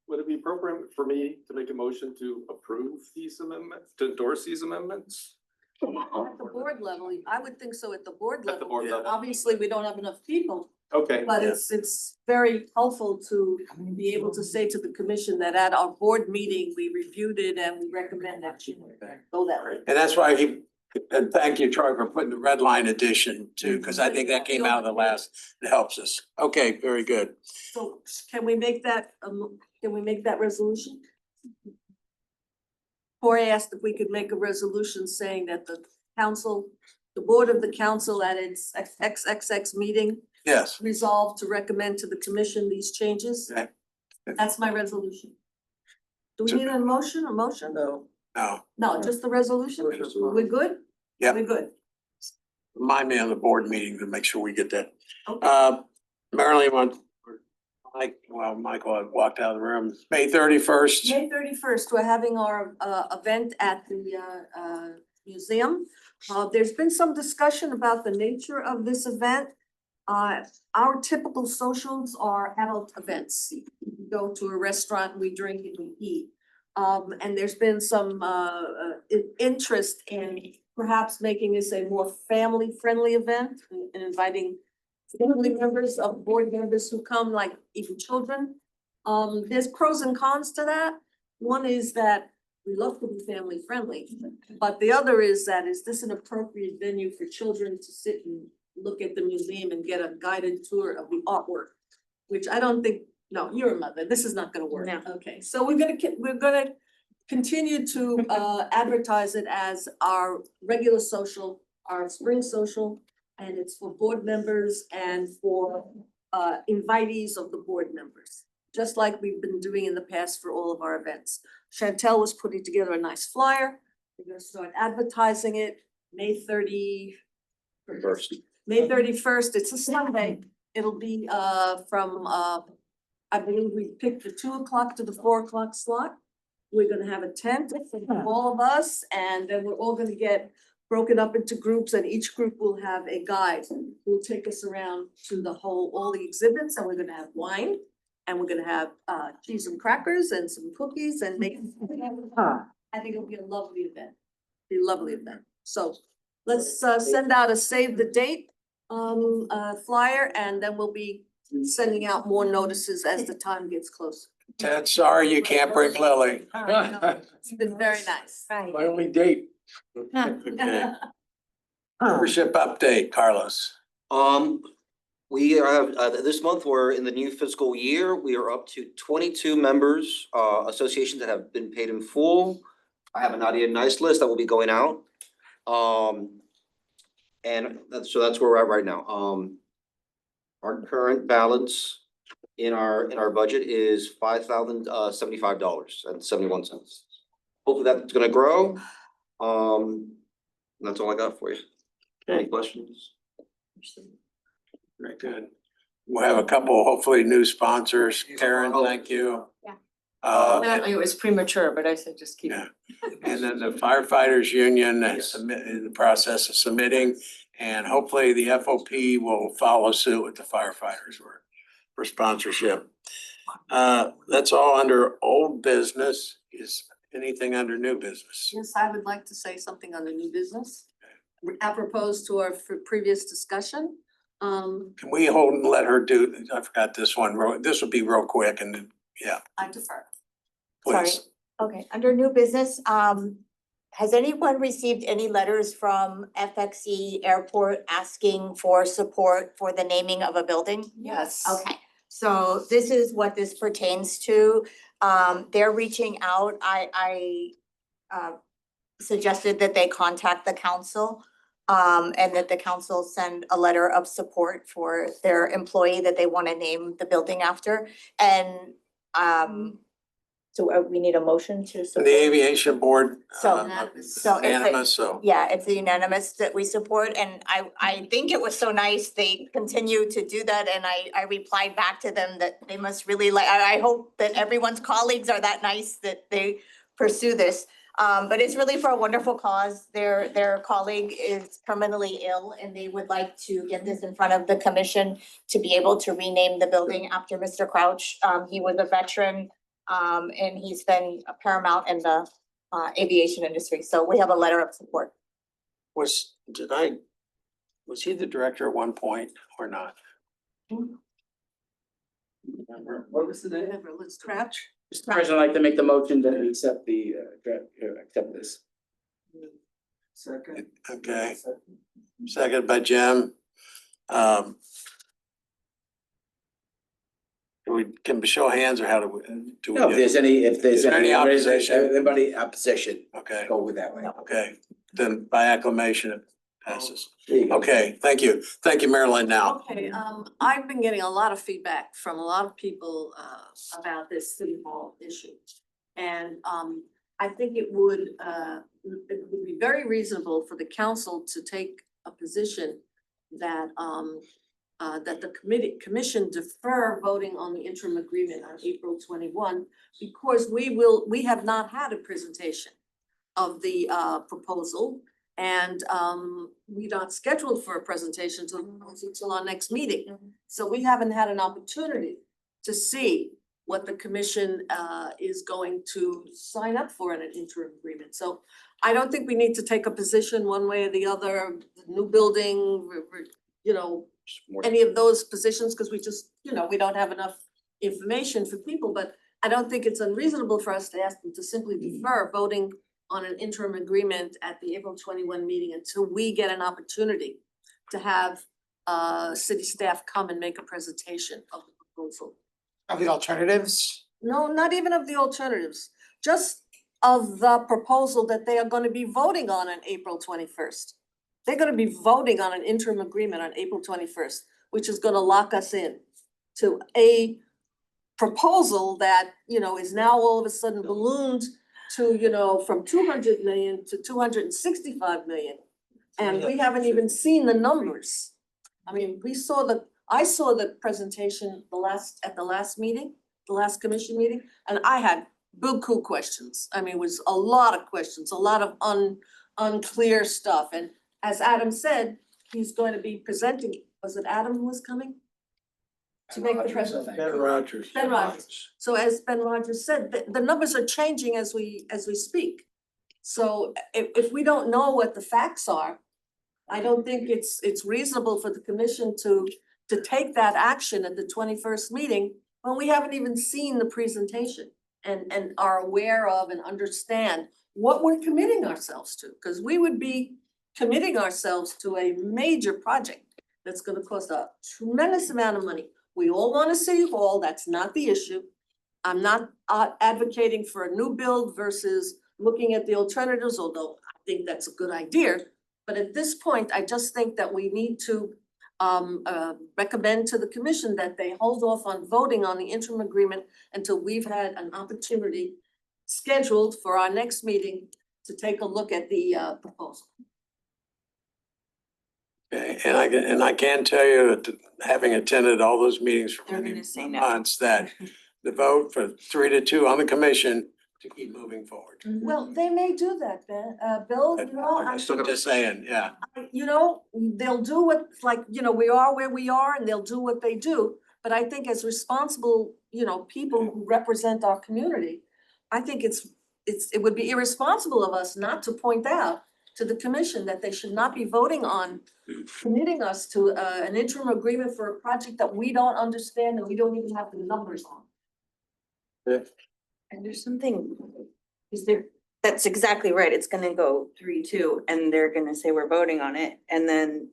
Would it be appropriate for me to make a motion to approve these amendments, to endorse these amendments? At the board level, I would think so at the board At the level. board level. Obviously, we don't have enough people, Okay. but it's very helpful to be able to say to the commission that at our board meeting, we reviewed it and we recommend that you go that way. And that's why and thank you, Troy, for putting the red line addition too, because I think that came out of the last, it helps us. Okay, very good. So can we make that resolution? Corey asked if we could make a resolution saying that the board of the council at its XXX meeting Yes. resolved to recommend to the commission these changes. Okay. That's my resolution. Do we need a motion? No. No, just the resolution? We're good? Yeah. We're good. Remind me on the board meeting to make sure we get that. Okay. Marilyn, Michael had walked out of the room. May 31st. May 31st, we're having our event at the museum. There's been some discussion about the nature of this event. Our typical socials are adult events. We go to a restaurant, we drink and we eat. And there's been some interest in perhaps making this a more family-friendly event and inviting family members of board members who come, like even children. There's pros and cons to that. One is that we love to be family-friendly, but the other is that, is this an appropriate venue for children to sit and look at the museum and get a guided tour of the artwork? Which I don't think, no, you're a mother, this is not gonna work. No. Okay, so we're gonna continue to advertise it as our regular social, our spring social. And it's for board members and for invitees of the board members, just like we've been doing in the past for all of our events. Chantel was putting together a nice flyer. We're gonna start advertising it May 31st. May 31st, it's a Sunday. It'll be from I believe we picked the 2 o'clock to the 4 o'clock slot. We're gonna have a tent for all of us, and then we're all gonna get broken up into groups, and each group will have a guide who will take us around to all the exhibits, and we're gonna have wine. And we're gonna have cheese and crackers and some cookies and make. I think it'll be a lovely event. Be a lovely event. So let's send out a save the date flyer, and then we'll be sending out more notices as the time gets closer. Ted, sorry you can't bring Lily. It's been very nice. My only date. Okay. Membership update, Carlos. We have, this month, we're in the new fiscal year, we are up to 22 members, associations that have been paid in full. I have a naughty and nice list that will be going out. And that's where we're at right now. Our current balance in our budget is $5,075.71. Hopefully that's gonna grow. That's all I got for you. Any questions? Very good. We'll have a couple, hopefully, new sponsors. Karen, thank you. Yeah. Uh, It was premature, but I said just keep it. and then the firefighters union is in the process of submitting, and hopefully the FOP will follow suit with the firefighters for sponsorship. That's all under old business. Is anything under new business? Yes, I would like to say something on the new business. Apropos to our previous discussion. Can we hold and let her do, I forgot this one, this will be real quick and then, yeah, I defer. Sorry. please. Okay, under new business, has anyone received any letters from FXE Airport asking for support for the naming of a building? Yes. Okay, so this is what this pertains to. They're reaching out. I suggested that they contact the council. And that the council send a letter of support for their employee that they want to name the building after. And so we need a motion to support. The aviation board, So it's a- unanimous, so. Yeah, it's unanimous that we support, and I think it was so nice, they continue to do that, and I replied back to them that they must really I hope that everyone's colleagues are that nice that they pursue this. But it's really for a wonderful cause. Their colleague is terminally ill, and they would like to get this in front of the commission to be able to rename the building after Mr. Crouch. He was a veteran, and he's been paramount in the aviation industry, so we have a letter of support. Was he the director at one point or not? Remember? What was the name? Whatever, let's Crouch. Mr. President, I'd like to make the motion that we accept accept this. Second. Okay, second by Jim. Can we show hands or how do we? No, if there's any opposition? anybody opposition, Okay, go with that way. okay, then by acclamation it passes. There you go. Okay, thank you. Thank you, Marilyn, now. Okay, I've been getting a lot of feedback from a lot of people about this city hall issue. And I think it would be very reasonable for the council to take a position that that the commission defer voting on the interim agreement on April 21, because we have not had a presentation of the proposal. And we're not scheduled for a presentation until our next meeting. So we haven't had an opportunity to see what the commission is going to sign up for in an interim agreement. So I don't think we need to take a position one way or the other, new building, any of those positions, because we just, we don't have enough information for people. But I don't think it's unreasonable for us to ask them to simply defer voting on an interim agreement at the April 21 meeting until we get an opportunity to have city staff come and make a presentation of the proposal. Of the alternatives? No, not even of the alternatives, just of the proposal that they are gonna be voting on April 21st. They're gonna be voting on an interim agreement on April 21st, which is gonna lock us in to a proposal that, is now all of a sudden ballooned to, from 200 million to 265 million. And we haven't even seen the numbers. I mean, I saw the presentation at the last meeting, the last commission meeting, and I had buku questions. I mean, it was a lot of questions, a lot of unclear stuff. And as Adam said, he's going to be presenting, was it Adam who was coming? To make the presentation. Ben Rogers. Ben Rogers. So as Ben Rogers said, the numbers are changing as we speak. So if we don't know what the facts are, I don't think it's reasonable for the commission to take that action at the 21st meeting when we haven't even seen the presentation and are aware of and understand what we're committing ourselves to. Because we would be committing ourselves to a major project that's gonna cost a tremendous amount of money. We all want a city hall, that's not the issue. I'm not advocating for a new build versus looking at the alternatives, although I think that's a good idea. But at this point, I just think that we need to recommend to the commission that they hold off on voting on the interim agreement until we've had an opportunity scheduled for our next meeting to take a look at the proposal. Okay, and I can tell you, that having attended all those meetings for They're many gonna say no. months, that the vote for 3-2 on the commission to keep moving forward. Well, they may do that, Ben, Bill, I'm just saying, yeah. They'll do what, we are where we are and they'll do what they do. But I think as responsible, people who represent our community, I think it would be irresponsible of us not to point out to the commission that they should not be voting on committing us to an interim agreement for a project that we don't understand and we don't even have the numbers on. And there's something, that's exactly right, it's gonna go 3-2, and they're gonna say we're voting on it, and then.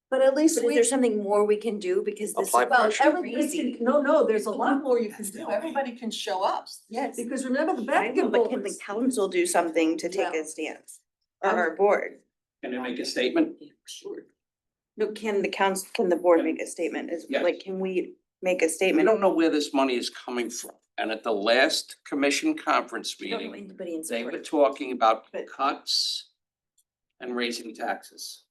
But at least But is there something more we can do, because this is Apply pressure. Everybody can, no, there's a lot more you can do. Everybody can show up. Yes. Because remember the I know, but can the basketball. council do something to take a stance? Or our board? Can I make a statement? Sure. No, can the board make a statement, Yes. can we make a We statement? don't know where this money is coming from. And at the last commission conference We don't know meeting, anybody in they were support. talking about But- cuts and raising taxes.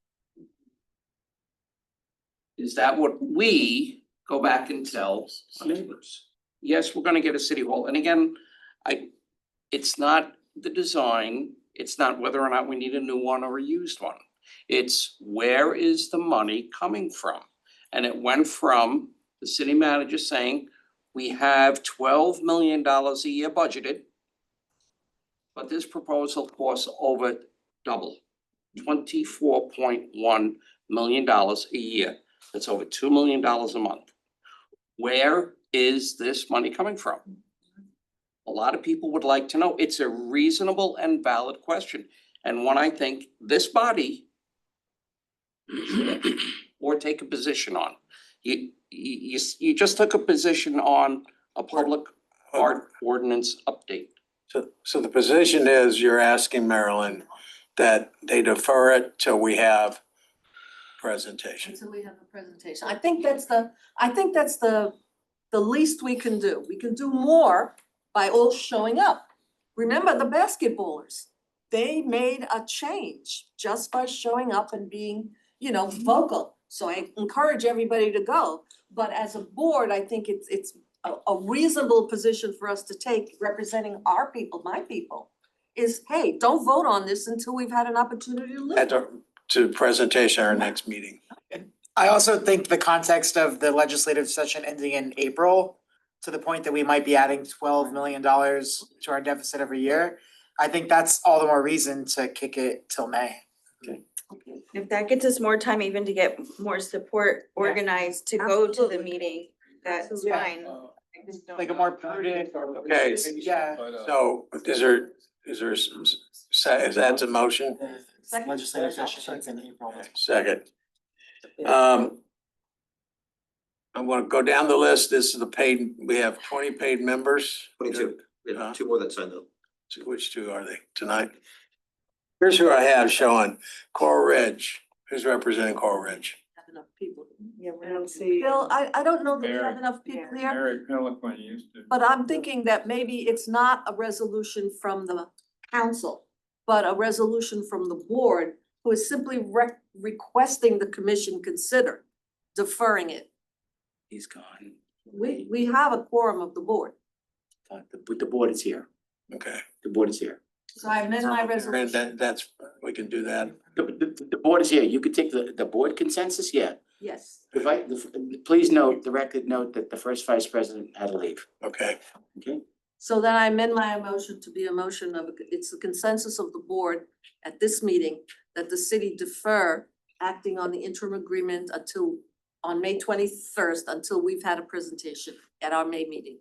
Is that what we go back and tell our neighbors? Yes, we're gonna get a city hall. And again, it's not the design, it's not whether or not we need a new one or a used one. It's where is the money coming from? And it went from the city manager saying, we have $12 million a year budgeted. But this proposal costs over double, $24.1 million a year. That's over $2 million a month. Where is this money coming from? A lot of people would like to know. It's a reasonable and valid question. And one I think this body or take a position on. You just took a position on a public art ordinance update. So the position is, you're asking Marilyn that they defer it till we have presentation. Until we have a presentation. I think that's the least we can do. We can do more by all showing up. Remember the basketballers, they made a change just by showing up and being, vocal. So I encourage everybody to go. But as a board, I think it's a reasonable position for us to take, representing our people, my people, is, hey, don't vote on this until we've had an opportunity to listen. To presentation our next meeting. I also think the context of the legislative session ending in April, to the point that we might be adding $12 million to our deficit every year, I think that's all the more reason to kick it till May. If that gets us more time even to get more support organized to go to the meeting, that's Yeah. fine. I just don't Like a know. more prudent. Okay, Yeah. so is there, is that a motion? Legislative session ends in April. Second. I want to go down the list. This is the paid, we have 20 paid members. 22. We have 2 more that signed up. So which two are they tonight? Here's who I have showing, Coral Ridge. Who's representing Coral Ridge? Have enough people. Yeah, we don't see. Bill, I don't know that we have Very- enough people here, Eric Pelican used to. but I'm thinking that maybe it's not a resolution from the council, but a resolution from the board who is simply requesting the commission consider deferring it. He's gone. We have a quorum of the board. The board is here. Okay. The board is here. So I amend my And resolution. that's, we can do that. The board is here. You could take the board consensus, yeah. Yes. Please note, the record note that the first vice president had to leave. Okay. Okay? So then I amend my motion to be a motion of, it's the consensus of the board at this meeting that the city defer acting on the interim agreement until, on May 21st, until we've had a presentation at our May meeting.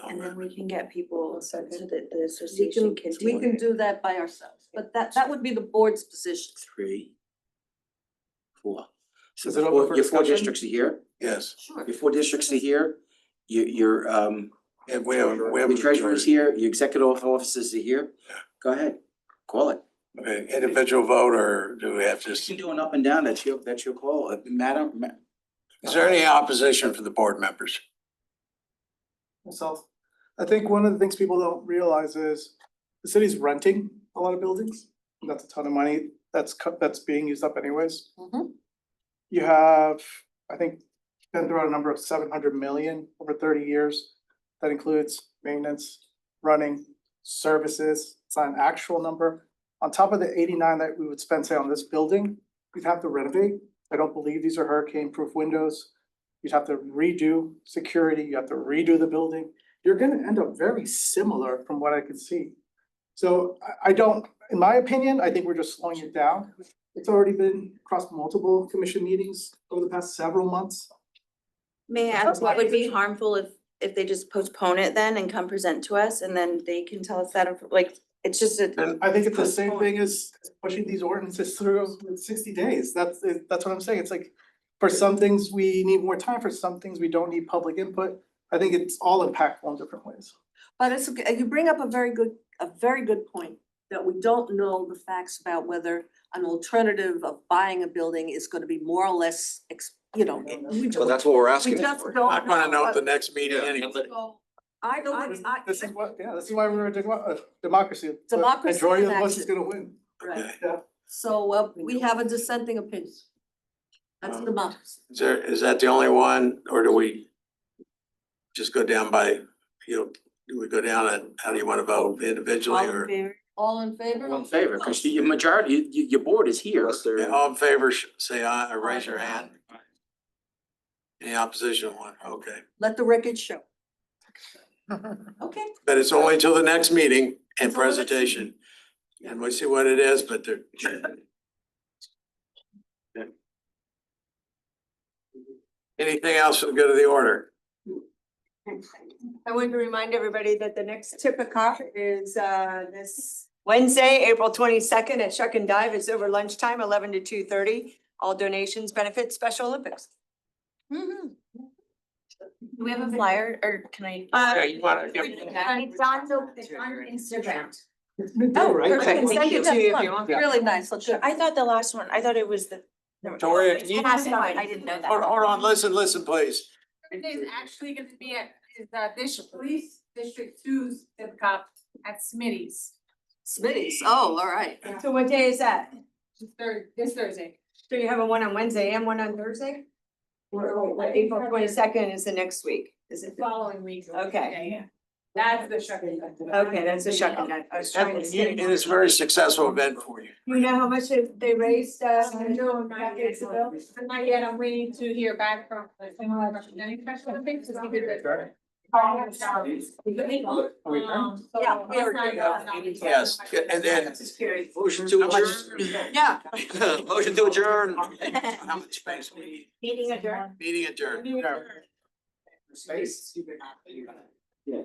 And then we can get people so that the We association can do we can it. do that by ourselves, but that would be the board's position. 3, 4. So Is it open for your four discussion? districts are here. Yes. Sure. Your 4 districts are here. Your Yeah, we have the treasurer is here. Your executive officers are here. Go ahead, call it. Okay, individual vote, or do we have You just, can do an up and down. That's your call. Madam. is there any opposition from the board members? Myself, I think one of the things people don't realize is the city's renting a lot of buildings. That's a ton of money that's being used up anyways. Mhm. You have, I think, been through a number of 700 million over 30 years. That includes maintenance, running, services. It's not an actual number. On top of the 89 that we would spend, say, on this building, we'd have to renovate. I don't believe these are hurricane-proof windows. You'd have to redo security, you have to redo the building. You're gonna end up very similar from what I could see. So I don't, in my opinion, I think we're just slowing it down. It's already been across multiple commission meetings over the past several months. May I ask, what would be harmful if they just postpone it then and come present to us and then they can tell us that, like, it's just a. And I think it's the same thing as pushing these ordinances through in 60 days. That's what I'm saying. It's like, for some things, we need more time. For some things, we don't need public input. I think it's all impactful in different ways. But it's, okay. You bring up a very good point, that we don't know the facts about whether an alternative of buying a building is gonna be more or less, we Well, just, that's what we're we asking just for. don't Not gonna know at the but- next meeting anyway. So, I don't, This is why we were democracy. The Democracy Majority in of us is action. gonna win. right, Yeah. so we have a dissenting opinion. That's democracy. Is that the only one, or do we just go down by, do we go down and how do you wanna vote individually All in or? favor? All in favor? All in favor, because your majority, your board is here. Unless they're- Yeah, all in favor, say aye or raise your hand. Any opposition, one, okay. Let the record show. Okay. But it's only till the next meeting and It's only next presentation. And we see what it is, but they're. Anything else for the good of the order? I want to remind everybody that the next tip of coffee is this Wednesday, April 22nd at Shuck and Dive. It's over lunchtime, 11 to 2:30. All donations benefit Special Olympics. Do we have a flyer or can I? Yeah, you wanna give- It's on Instagram. Oh, Perfect. I can send it to you if That's you want. fun. Really nice. Let's show. I thought the last one, I thought it was the. Victoria, can you- I didn't know that. Hold on, listen, please. It's actually gonna be at, Police District 2's tip cop at Smitty's. Smitty's, oh, all right. So what day is that? This Thursday. So you have a one on Wednesday and one on Thursday? Or April 22nd is the next week, is it? Following week. Okay. Yeah. That's the Shuck and Dive. Okay, that's a Shuck and Dive. I was trying to And see. it's a very successful event for you. You know how much they raised, No, not yet. Not yet. I'm waiting to hear back from representing Special Olympics to see if it's. Yeah, we are good. Yes, and then. Motion to adjourn. Yeah. Motion to adjourn. How much space we need? Meeting adjourned. Meeting adjourned. Space. Yeah.